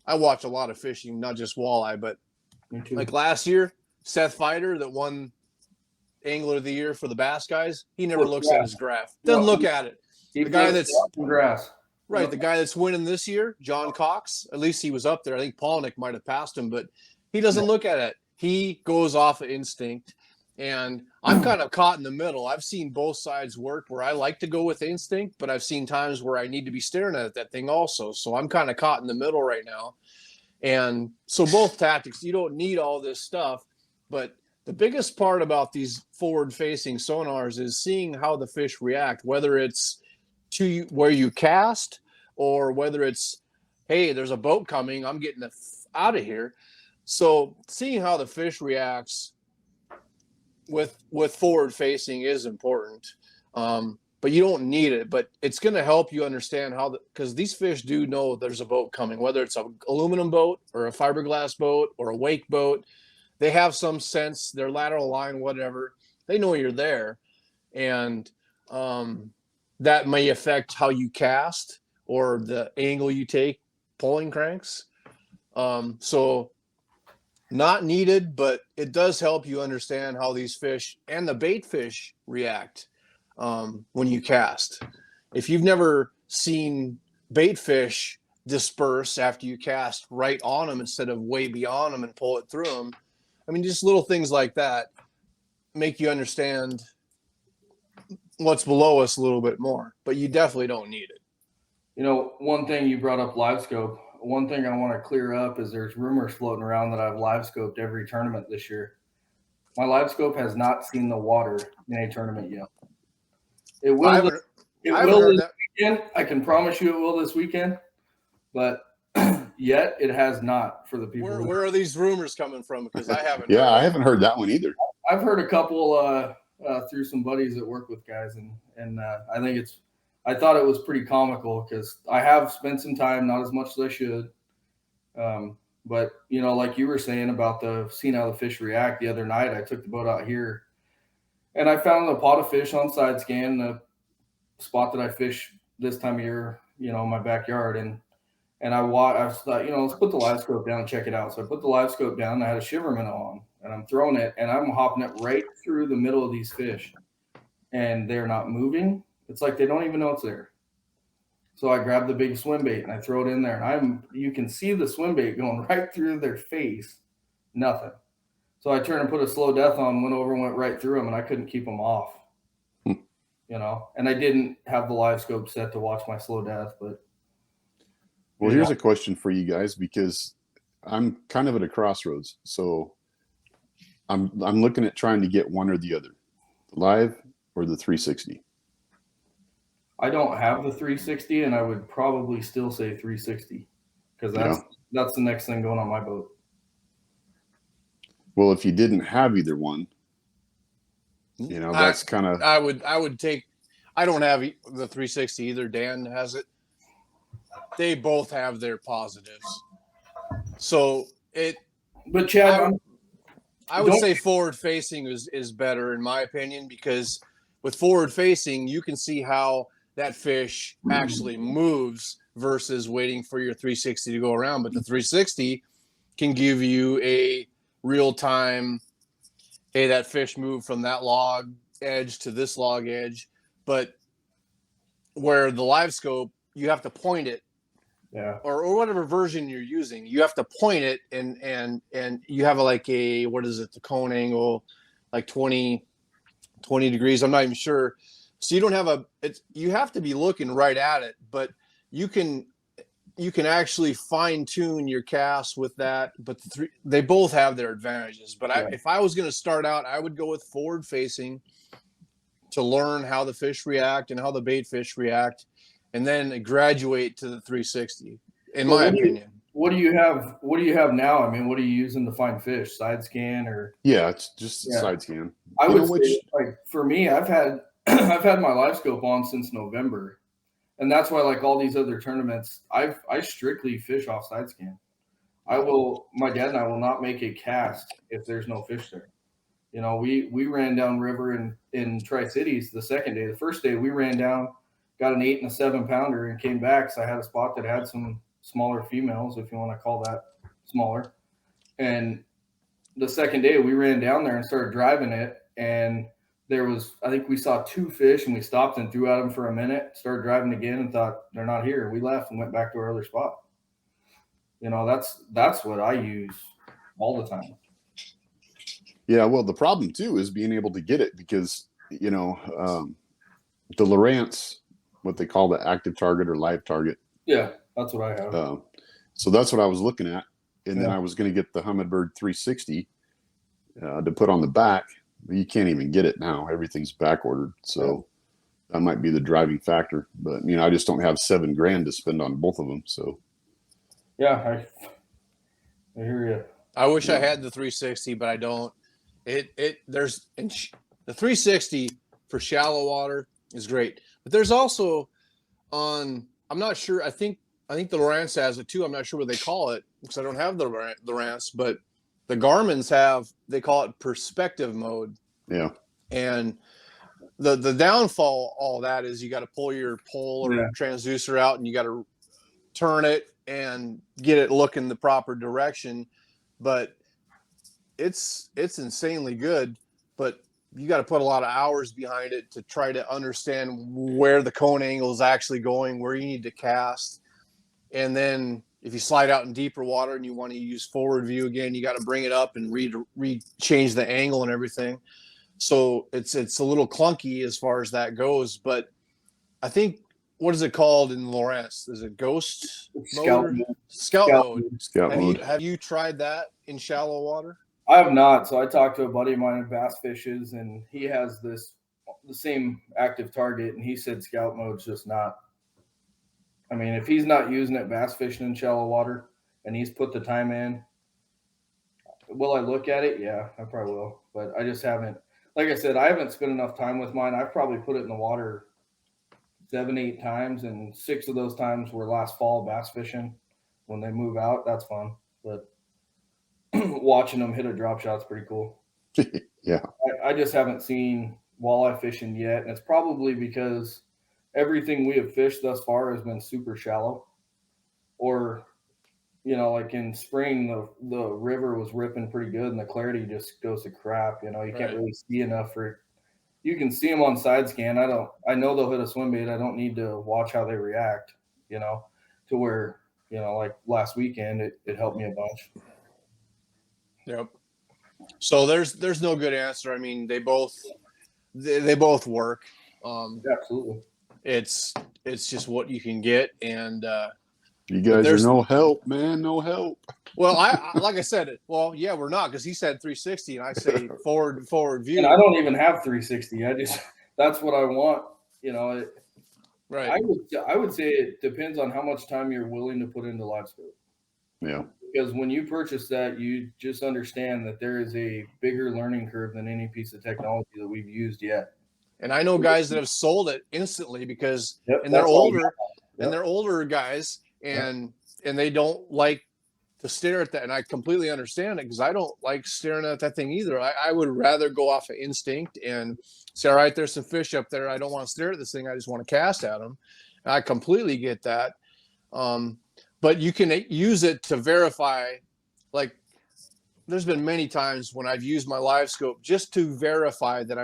Speaker 3: I watch a lot of fishing, not just walleye, but like last year, Seth Fighter that won Angler of the Year for the bass guys, he never looks at his graph. Doesn't look at it. The guy that's
Speaker 2: grass.
Speaker 3: Right, the guy that's winning this year, John Cox, at least he was up there. I think Polnick might have passed him, but he doesn't look at it. He goes off of instinct, and I'm kind of caught in the middle. I've seen both sides work where I like to go with instinct, but I've seen times where I need to be staring at that thing also. So I'm kind of caught in the middle right now. And so both tactics, you don't need all this stuff, but the biggest part about these forward-facing sonars is seeing how the fish react, whether it's to where you cast or whether it's, hey, there's a boat coming, I'm getting out of here. So seeing how the fish reacts with forward-facing is important. But you don't need it, but it's going to help you understand because these fish do know there's a boat coming, whether it's an aluminum boat or a fiberglass boat or a wake boat. They have some sense, their lateral line, whatever. They know you're there. And that may affect how you cast or the angle you take pulling cranks. So not needed, but it does help you understand how these fish and the bait fish react when you cast. If you've never seen bait fish disperse after you cast right on them instead of way beyond them and pull it through them, I mean, just little things like that make you understand what's below us a little bit more, but you definitely don't need it.
Speaker 2: One thing you brought up live scope. one thing I want to clear up is there's rumors floating around that I've live scoped every tournament this year. My live scope has not seen the water in a tournament yet. It will. It will this weekend. I can promise you it will this weekend, but yet it has not for the people.
Speaker 3: Where are these rumors coming from? Because I haven't.
Speaker 1: Yeah, I haven't heard that one either.
Speaker 2: I've heard a couple through some buddies that work with guys, and I think I thought it was pretty comical because I have spent some time, not as much as I should. But you know, like you were saying about seeing how the fish react the other night, I took the boat out here and I found a pot of fish on side scan, the spot that I fish this time of year, you know, in my backyard. And I thought, you know, let's put the live scope down and check it out. So I put the live scope down, I had a shiver minnow on, and I'm throwing it, and I'm hopping it right through the middle of these fish, and they're not moving. It's like they don't even know it's there. So I grab the big swim bait and I throw it in there, and you can see the swim bait going right through their face. Nothing. So I turned and put a slow death on, went over and went right through them, and I couldn't keep them off. You know, and I didn't have the live scope set to watch my slow death, but.
Speaker 1: Well, here's a question for you guys, because I'm kind of at a crossroads. So I'm looking at trying to get one or the other, the live or the 360.
Speaker 2: I don't have the 360, and I would probably still say 360 because that's the next thing going on my boat.
Speaker 1: Well, if you didn't have either one, you know, that's kind of.
Speaker 3: I would take. I don't have the 360 either. Dan has it. They both have their positives. So
Speaker 2: But Chad,
Speaker 3: I would say forward facing is better in my opinion, because with forward facing you can see how that fish actually moves versus waiting for your 360 to go around. But the 360 can give you a real time, hey, that fish moved from that log edge to this log edge. But where the live scope, you have to point it.
Speaker 2: Yeah.
Speaker 3: Or whatever version you're using, you have to point it and you have the cone angle, like 20 degrees. I'm not even sure. So you don't have you have to be looking right at it, but you can actually fine tune your cast with that. But they both have their advantages. But if I was going to start out, I would go with forward facing to learn how the fish react and how the bait fish react, and then graduate to the 360, in my opinion.
Speaker 2: What do you have now? I mean, what are you using to find fish? Side scan or?
Speaker 1: Yeah, it's just side scan.
Speaker 2: I would say, like, for me, I've had my live scope on since November, and that's why, like all these other tournaments, I strictly fish off side scan. My dad and I will not make a cast if there's no fish there. You know, we ran down river in Tri-Cities the second day. The first day we ran down, got an 8 and a 7 pounder, and came back. So I had a spot that had some smaller females, if you want to call that smaller. And the second day we ran down there and started driving it. And I think we saw 2 fish, and we stopped and threw at them for a minute, started driving again and thought they're not here. We left and went back to our other spot. You know, that's what I use all the time.
Speaker 1: Yeah. Well, the problem too is being able to get it, because, you know, the Lowrance, what they call the active target or live target.
Speaker 2: Yeah, that's what I have.
Speaker 1: So that's what I was looking at. And then I was going to get the Humminbird 360 to put on the back. You can't even get it now. Everything's back ordered. So that might be the driving factor. But, you know, I just don't have $7,000 to spend on both of them. So,
Speaker 2: yeah, I hear you.
Speaker 3: I wish I had the 360, but I don't. The 360 for shallow water is great. But there's also I'm not sure. I think the Lowrance has it too. I'm not sure what they call it because I don't have the Lowrance, but the Garmin's they call it perspective mode.
Speaker 1: Yeah.
Speaker 3: And the downfall, all that is you got to pull your pole or transducer out, and you got to turn it and get it looking the proper direction. But it's insanely good, but you got to put a lot of hours behind it to try to understand where the cone angle is actually going, where you need to cast. And then if you slide out in deeper water and you want to use forward view again, you got to bring it up and change the angle and everything. So it's a little clunky as far as that goes. But I think what is it called in Lawrence? Is it ghost
Speaker 2: Scout
Speaker 3: motor?
Speaker 2: mode.
Speaker 3: Scout mode.
Speaker 1: Scout
Speaker 3: Have
Speaker 1: mode.
Speaker 3: have you tried that in shallow water?
Speaker 2: I have not. So I talked to a buddy of mine who bass fishes, and he has the same active target, and he said scout mode's just not. I mean, if he's not using it bass fishing in shallow water, and he's put the time in, will I look at it? Yeah, I probably will. But I just haven't. Like I said, I haven't spent enough time with mine. I've probably put it in the water 7, 8 times, and 6 of those times were last fall bass fishing. When they move out, that's fun. But watching them hit a drop shot's pretty cool.
Speaker 1: Yeah.
Speaker 2: I just haven't seen walleye fishing yet, and it's probably because everything we have fished thus far has been super shallow, or like in spring, the river was ripping pretty good, and the clarity just goes to crap. You can't really see enough for. You can see them on side scan. I know they'll hit a swim bait. I don't need to watch how they react. To where like last weekend, it helped me a bunch.
Speaker 3: Yep. So there's no good answer. I mean, they both work.
Speaker 2: Absolutely.
Speaker 3: It's just what you can get, and
Speaker 1: you guys are no help, man. No help.
Speaker 3: Well, I like I said, well, yeah, we're not, because he said 360, and I say forward view.
Speaker 2: And I don't even have 360. That's what I want.
Speaker 3: Right.
Speaker 2: I would say it depends on how much time you're willing to put into live scope.
Speaker 1: Yeah.
Speaker 2: Because when you purchase that, you just understand that there is a bigger learning curve than any piece of technology that we've used yet.
Speaker 3: And I know guys that have sold it instantly because
Speaker 2: and
Speaker 3: they're older, and they're older guys, and they don't like to stare at that. And I completely understand it, because I don't like staring at that thing either. I would rather go off of instinct and say, all right, there's some fish up there. I don't want to stare at this thing. I just want to cast at them. And I completely get that. But you can use it to verify. Like, there's been many times when I've used my live scope just to verify that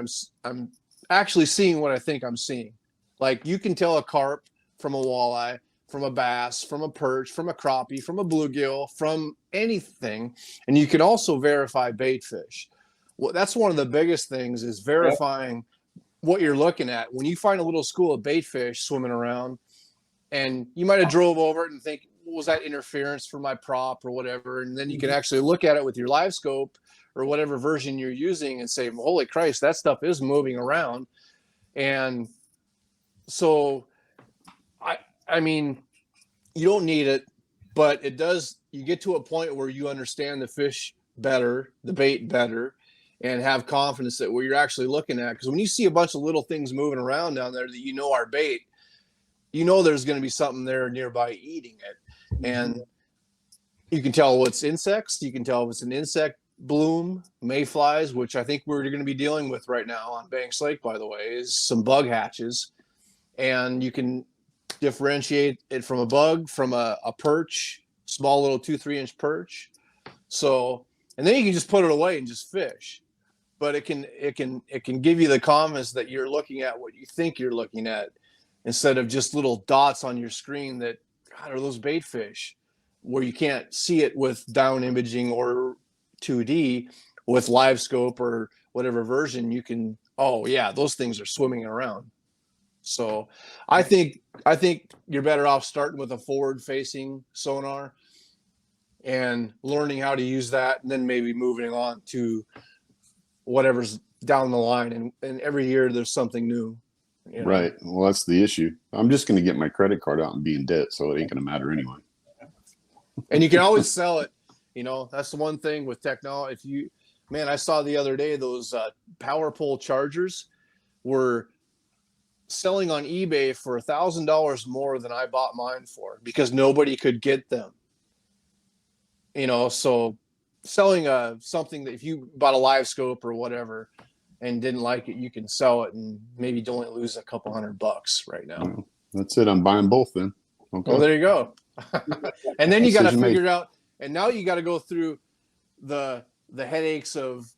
Speaker 3: I'm actually seeing what I think I'm seeing. Like, you can tell a carp from a walleye, from a bass, from a perch, from a crappie, from a bluegill, from anything. And you can also verify bait fish. Well, that's one of the biggest things, is verifying what you're looking at. When you find a little school of bait fish swimming around, and you might have drove over it and think, was that interference for my prop or whatever? And then you can actually look at it with your live scope or whatever version you're using and say, holy Christ, that stuff is moving around. And so, I mean, you don't need it, but it does. You get to a point where you understand the fish better, the bait better, and have confidence that what you're actually looking at. Because when you see a bunch of little things moving around down there that are bait, there's going to be something there nearby eating it. And you can tell what's insects. You can tell if it's an insect bloom, mayflies, which I think we're going to be dealing with right now on Banks Lake, by the way, is some bug hatches. And you can differentiate it from a bug, from a perch, small little 2-3 inch perch. So, and then you can just put it away and just fish. But it can give you the confidence that you're looking at what you think you're looking at, instead of just little dots on your screen that, God, are those bait fish, where you can't see it with down imaging or 2D. With live scope or whatever version, you can, oh yeah, those things are swimming around. So I think you're better off starting with a forward facing sonar and learning how to use that, and then maybe moving on to whatever's down the line. And every year there's something new.
Speaker 1: Right. Well, that's the issue. I'm just going to get my credit card out and be in debt, so it ain't going to matter anyway.
Speaker 3: And you can always sell it. That's the one thing with technology. I saw the other day, those power pole chargers were selling on eBay for $1,000 more than I bought mine for, because nobody could get them. So selling something that, if you bought a live scope or whatever and didn't like it, you can sell it and maybe only lose a couple $100 right now.
Speaker 1: Well, that's it. I'm buying both then. Okay.
Speaker 3: Well, there you go. And then you got to
Speaker 1: Decision
Speaker 3: figure
Speaker 1: made.
Speaker 3: out, and now you got to go through the headaches of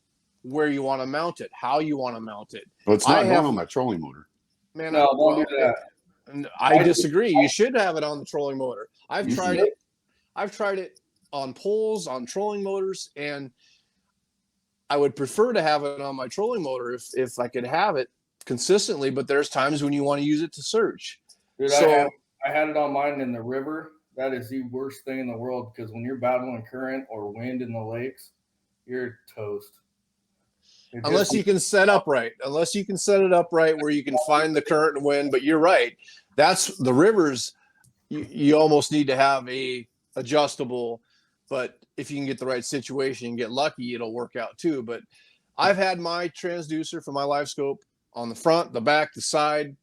Speaker 3: where you want to mount it, how you want to mount it.
Speaker 1: Well, it's not going on my trolling motor.
Speaker 3: Man,
Speaker 2: No, don't do that.
Speaker 3: And I disagree. You should have it on the trolling motor. I've tried it on poles, on trolling motors, and I would prefer to have it on my trolling motor if I could have it consistently. But there's times when you want to use it to search.
Speaker 2: Dude,
Speaker 3: So
Speaker 2: I had it on mine in the river. That is the worst thing in the world because when you're battling current or wind in the lakes, you're toast.
Speaker 3: unless you can set up right, unless you can set it up right where you can find the current and wind. But you're right. That's the rivers. You almost need to have a adjustable, but if you can get the right situation and get lucky, it'll work out too. But I've had my transducer for my live scope on the front, the back, the side,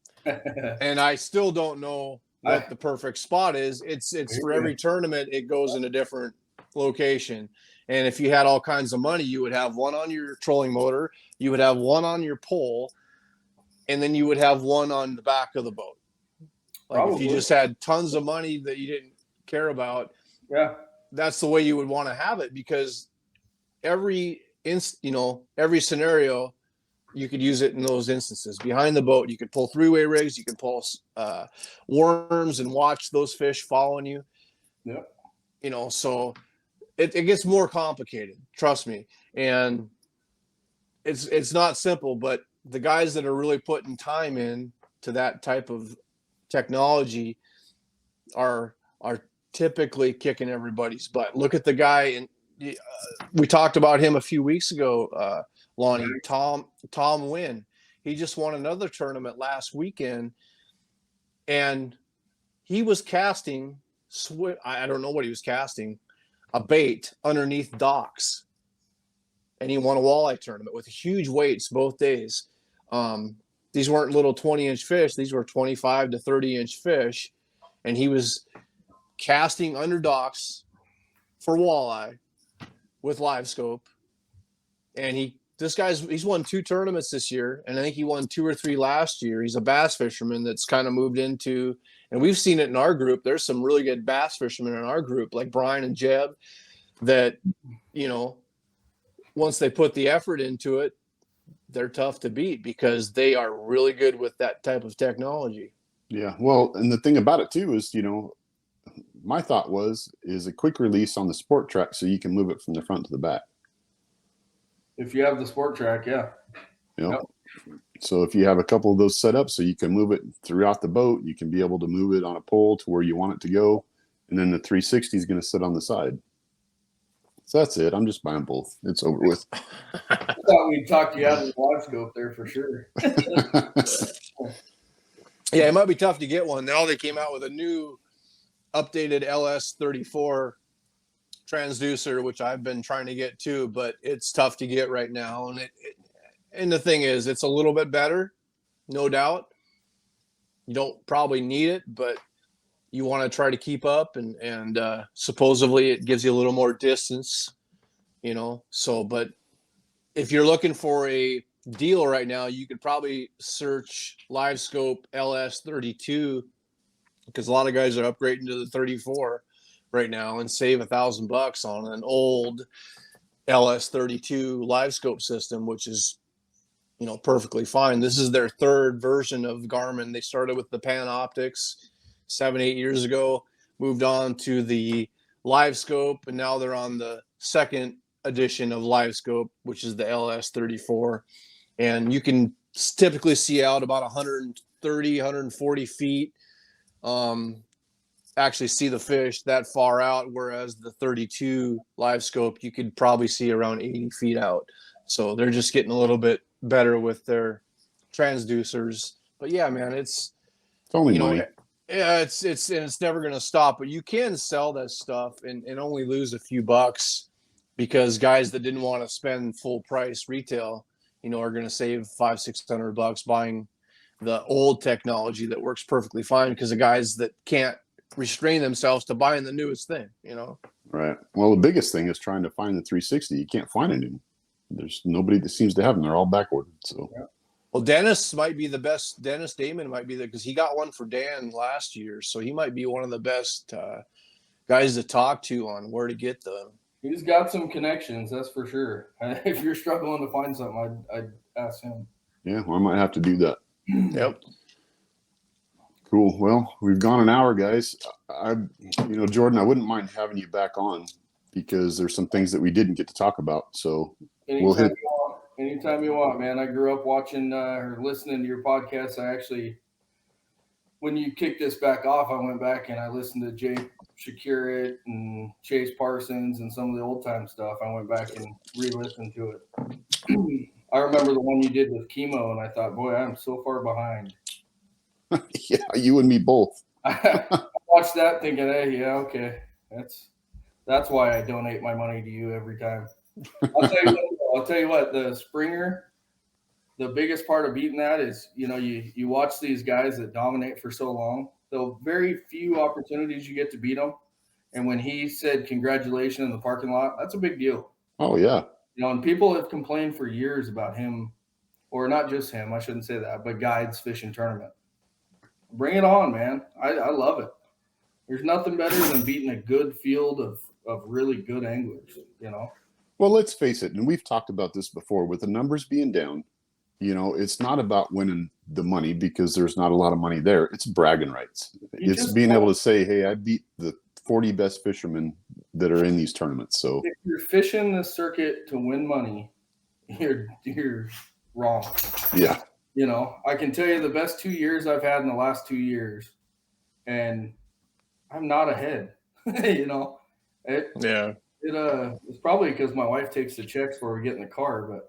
Speaker 3: and I still don't know what the perfect spot is. It's for every tournament, it goes in a different location. And if you had all kinds of money, you would have one on your trolling motor, you would have one on your pole, and then you would have one on the back of the boat. Like if you just had tons of money that you didn't care about, that's the way you would want to have it, because every scenario you could use it in those instances. Behind the boat, you could pull three-way rigs, you could pull worms and watch those fish following you.
Speaker 2: Yep.
Speaker 3: So it gets more complicated, trust me. And it's not simple, but the guys that are really putting time in to that type of technology are typically kicking everybody's butt. Look at the guy, and we talked about him a few weeks ago, Lonnie, Tom Wynn. He just won another tournament last weekend, and he was casting, I don't know what he was casting, a bait underneath docks, and he won a walleye tournament with huge weights both days. These weren't little 20-inch fish. These were 25 to 30-inch fish. And he was casting under docks for walleye with live scope. And he's won 2 tournaments this year. And I think he won 2 or 3 last year. He's a bass fisherman that's kind of moved into, and we've seen it in our group. There's some really good bass fishermen in our group, like Brian and Jeb, that, once they put the effort into it, they're tough to beat because they are really good with that type of technology.
Speaker 1: Yeah. Well, and the thing about it too is, my thought is a quick release on the sport track so you can move it from the front to the back.
Speaker 2: If you have the sport track, yeah.
Speaker 1: Yep. So if you have a couple of those set up so you can move it throughout the boat, you can be able to move it on a pole to where you want it to go. And then the 360 is going to sit on the side. So that's it. I'm just buying both. It's over with.
Speaker 2: I thought we'd talk you out of the live scope there for sure.
Speaker 3: Yeah, it might be tough to get one. Now they came out with a new updated LS34 transducer, which I've been trying to get too, but it's tough to get right now. And the thing is, it's a little bit better, no doubt. You don't probably need it, but you want to try to keep up, and supposedly it gives you a little more distance, So, but if you're looking for a deal right now, you could probably search LiveScope LS32, because a lot of guys are upgrading to the 34 right now and save $1,000 on an old LS32 LiveScope system, which is, perfectly fine. This is their 3rd version of Garmin. They started with the Panoptics 7-8 years ago, moved on to the LiveScope, and now they're on the 2nd edition of LiveScope, which is the LS34. And you can typically see out about 130, 140 feet, actually see the fish that far out, whereas the 32 LiveScope, you could probably see around 80 feet out. So they're just getting a little bit better with their transducers. But yeah, man, it's
Speaker 1: only money.
Speaker 3: Yeah, it's never going to stop, but you can sell that stuff and only lose a few bucks, because guys that didn't want to spend full price retail, are going to save $500-600 buying the old technology that works perfectly fine, because the guys that can't restrain themselves to buying the newest thing,
Speaker 1: Right. Well, the biggest thing is trying to find the 360. You can't find any. There's nobody that seems to have them. They're all back ordered. So.
Speaker 2: Yeah.
Speaker 3: Well, Dennis might be the best. Dennis Damon might be there because he got one for Dan last year. So he might be one of the best guys to talk to on where to get them.
Speaker 2: He's got some connections, that's for sure. If you're struggling to find something, I'd ask him.
Speaker 1: Yeah, well, I might have to do that.
Speaker 3: Yep.
Speaker 1: Cool. Well, we've gone an hour, guys. Jordan, I wouldn't mind having you back on, because there's some things that we didn't get to talk about. So
Speaker 2: Anytime you want, man. I grew up watching or listening to your podcast. I actually when you kick this back off, I went back and I listened to Jay Shakirat and Chase Parsons and some of the old time stuff. I went back and re-listened to it. I remember the one you did with chemo, and I thought, boy, I'm so far behind.
Speaker 1: Yeah, you and me both.
Speaker 2: I watched that thinking, hey, yeah, okay, that's why I donate my money to you every time. I'll tell you what, the Springer, the biggest part of beating that is, you watch these guys that dominate for so long, the very few opportunities you get to beat them. And when he said congratulations in the parking lot, that's a big deal.
Speaker 1: Oh, yeah.
Speaker 2: And people have complained for years about him, or not just him, I shouldn't say that, but guides fishing tournament. Bring it on, man. I love it. There's nothing better than beating a good field of really good anglers,
Speaker 1: Well, let's face it, and we've talked about this before, with the numbers being down, it's not about winning the money because there's not a lot of money there. It's bragging rights. It's being able to say, hey, I beat the 40 best fishermen that are in these tournaments. So
Speaker 2: if you're fishing the circuit to win money, you're wrong.
Speaker 1: Yeah.
Speaker 2: I can tell you the best 2 years I've had in the last 2 years, and I'm not ahead. It's probably because my wife takes the checks before we get in the car, but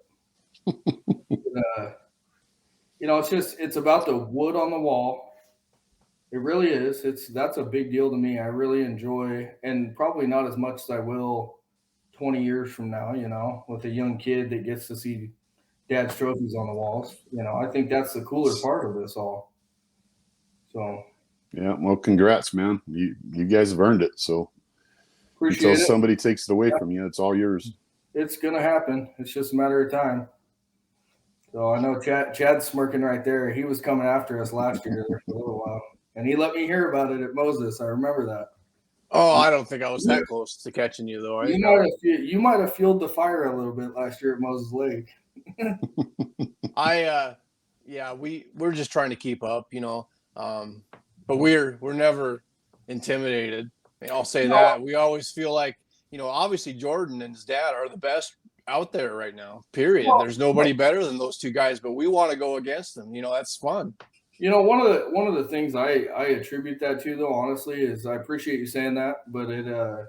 Speaker 2: it's about the wood on the wall. It really is. That's a big deal to me. I really enjoy, and probably not as much as I will 20 years from now, with a young kid that gets to see dad's trophies on the walls. I think that's the cooler part of this all. So
Speaker 1: yeah, well, congrats, man. You guys have earned it. So
Speaker 2: appreciate
Speaker 1: until
Speaker 2: it.
Speaker 1: somebody takes it away from you, it's all yours.
Speaker 2: It's gonna happen. It's just a matter of time. So I know Chad's smirking right there. He was coming after us last year for a little while, and he let me hear about it at Moses. I remember that.
Speaker 3: Oh, I don't think I was that close to catching you, though.
Speaker 2: You might have fueled the fire a little bit last year at Moses Lake.
Speaker 3: We're just trying to keep up, but we're never intimidated. I'll say that. We always feel like, obviously Jordan and his dad are the best out there right now, period. There's nobody better than those two guys, but we want to go against them. That's fun.
Speaker 2: One of the things I attribute that to, though, honestly, is I appreciate you saying that, but it a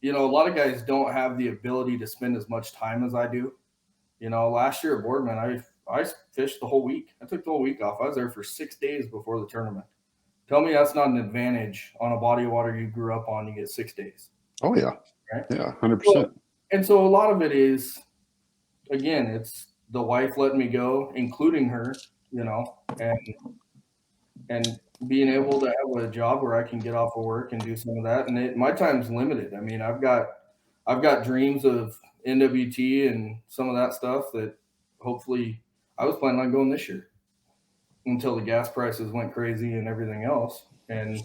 Speaker 2: lot of guys don't have the ability to spend as much time as I do. Last year at Boardman, I fished the whole week. I took the whole week off. I was there for 6 days before the tournament. Tell me that's not an advantage on a body of water you grew up on. You get 6 days.
Speaker 1: Oh, yeah.
Speaker 2: Right?
Speaker 1: Yeah, 100%.
Speaker 2: And so a lot of it is, again, it's the wife letting me go, including her, and being able to have a job where I can get off of work and do some of that. And my time's limited. I mean, I've got dreams of NWT and some of that stuff that hopefully I was planning on going this year until the gas prices went crazy and everything else. And,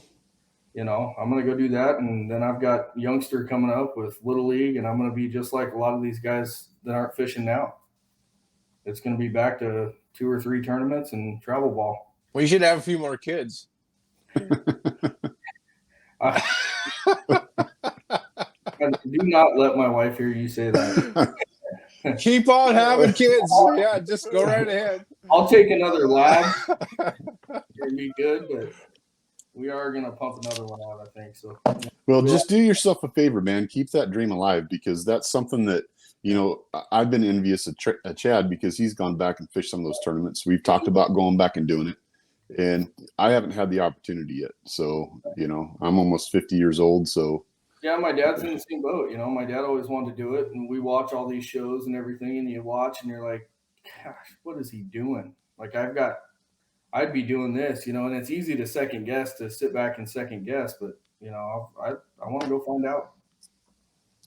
Speaker 2: I'm going to go do that. And then I've got youngster coming up with Little League, and I'm going to be just like a lot of these guys that aren't fishing now. It's going to be back to 2 or 3 tournaments and travel ball.
Speaker 3: Well, you should have a few more kids.
Speaker 2: Do not let my wife hear you say that.
Speaker 3: Keep on having kids. Yeah, just go right ahead.
Speaker 2: I'll take another lab. It'll be good, but we are going to pump another one out, I think. So,
Speaker 1: well, just do yourself a favor, man. Keep that dream alive, because that's something that, I've been envious of Chad, because he's gone back and fished some of those tournaments. We've talked about going back and doing it, and I haven't had the opportunity yet. So, I'm almost 50 years old. So
Speaker 2: yeah, my dad's in the same boat. My dad always wanted to do it, and we watch all these shows and everything, and you watch and you're like, gosh, what is he doing? Like, I'd be doing this, and it's easy to second guess, to sit back and second guess, but I want to go find out.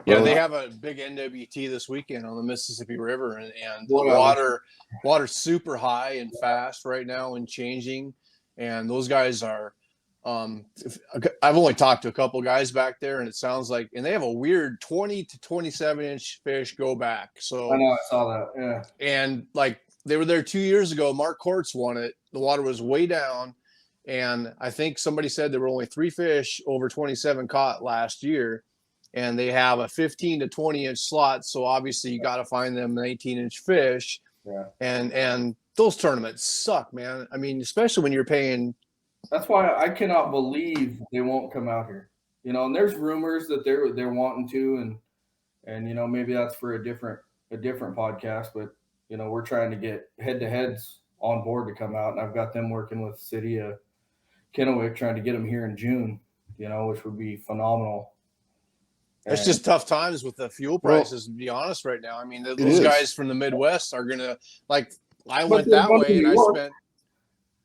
Speaker 3: Yeah, they have a big NWT this weekend on the Mississippi River, and the water's super high and fast right now and changing. And those guys are, I've only talked to a couple guys back there, and it sounds like, and they have a weird 20 to 27 inch fish go back. So
Speaker 2: I know, I saw that. Yeah.
Speaker 3: And like, they were there 2 years ago. Mark Kortz won it. The water was way down. And I think somebody said there were only 3 fish over 27 caught last year. And they have a 15 to 20 inch slot. So obviously you got to find them 19 inch fish.
Speaker 2: Yeah.
Speaker 3: And those tournaments suck, man. I mean, especially when you're paying
Speaker 2: That's why I cannot believe they won't come out here. You know, and there's rumors that they're wanting to, and you know, maybe that's for a different podcast, but you know, we're trying to get head-to-heads on board to come out, and I've got them working with the city of Kennewick trying to get them here in June, you know, which would be phenomenal.
Speaker 3: It's just tough times with the fuel prices, to be honest, right now. I mean, those guys from the Midwest are gonna, like, I went that way and I spent.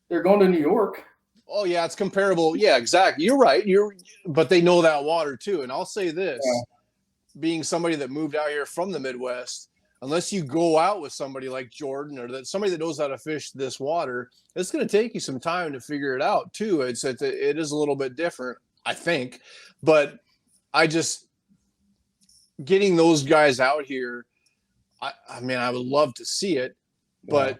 Speaker 2: They're going to New York.
Speaker 3: Oh yeah, it's comparable. Yeah, exactly. You're right. But they know that water too. And I'll say this, being somebody that moved out here from the Midwest, unless you go out with somebody like Jordan or somebody that knows how to fish this water, it's going to take you some time to figure it out too. It is a little bit different, I think, but getting those guys out here, I mean, I would love to see it, but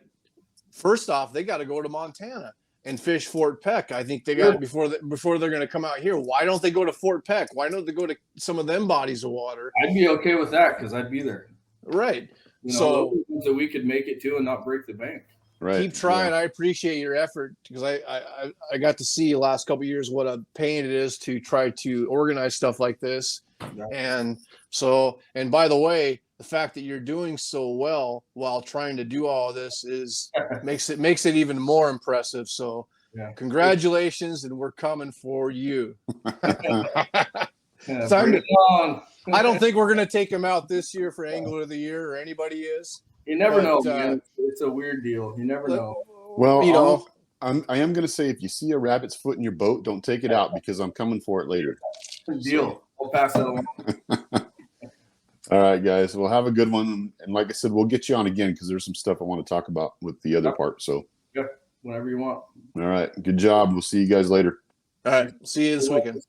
Speaker 3: first off, they got to go to Montana and fish Fort Peck. I think they got before they're going to come out here. Why don't they go to Fort Peck? Why don't they go to some of them bodies of water?
Speaker 2: I'd be okay with that because I'd be there.
Speaker 3: Right.
Speaker 2: You know, so we could make it to and not break the bank.
Speaker 1: Right.
Speaker 3: Keep trying. I appreciate your effort because I got to see the last couple of years what a pain it is to try to organize stuff like this. Yeah. And by the way, the fact that you're doing so well while trying to do all of this makes it even more impressive. So congratulations, and we're coming for you. I don't think we're going to take him out this year for Angler of the Year, or anybody is.
Speaker 2: You never know, man. It's a weird deal. You never know.
Speaker 1: Well, you know, I am going to say, if you see a rabbit's foot in your boat, don't take it out because I'm coming for it later.
Speaker 2: Good deal. We'll pass that along.
Speaker 1: All right, guys. Well, have a good one. And like I said, we'll get you on again because there's some stuff I want to talk about with the other part. So,
Speaker 2: whenever you want.
Speaker 1: All right. Good job. We'll see you guys later.
Speaker 3: All right. See you this weekend.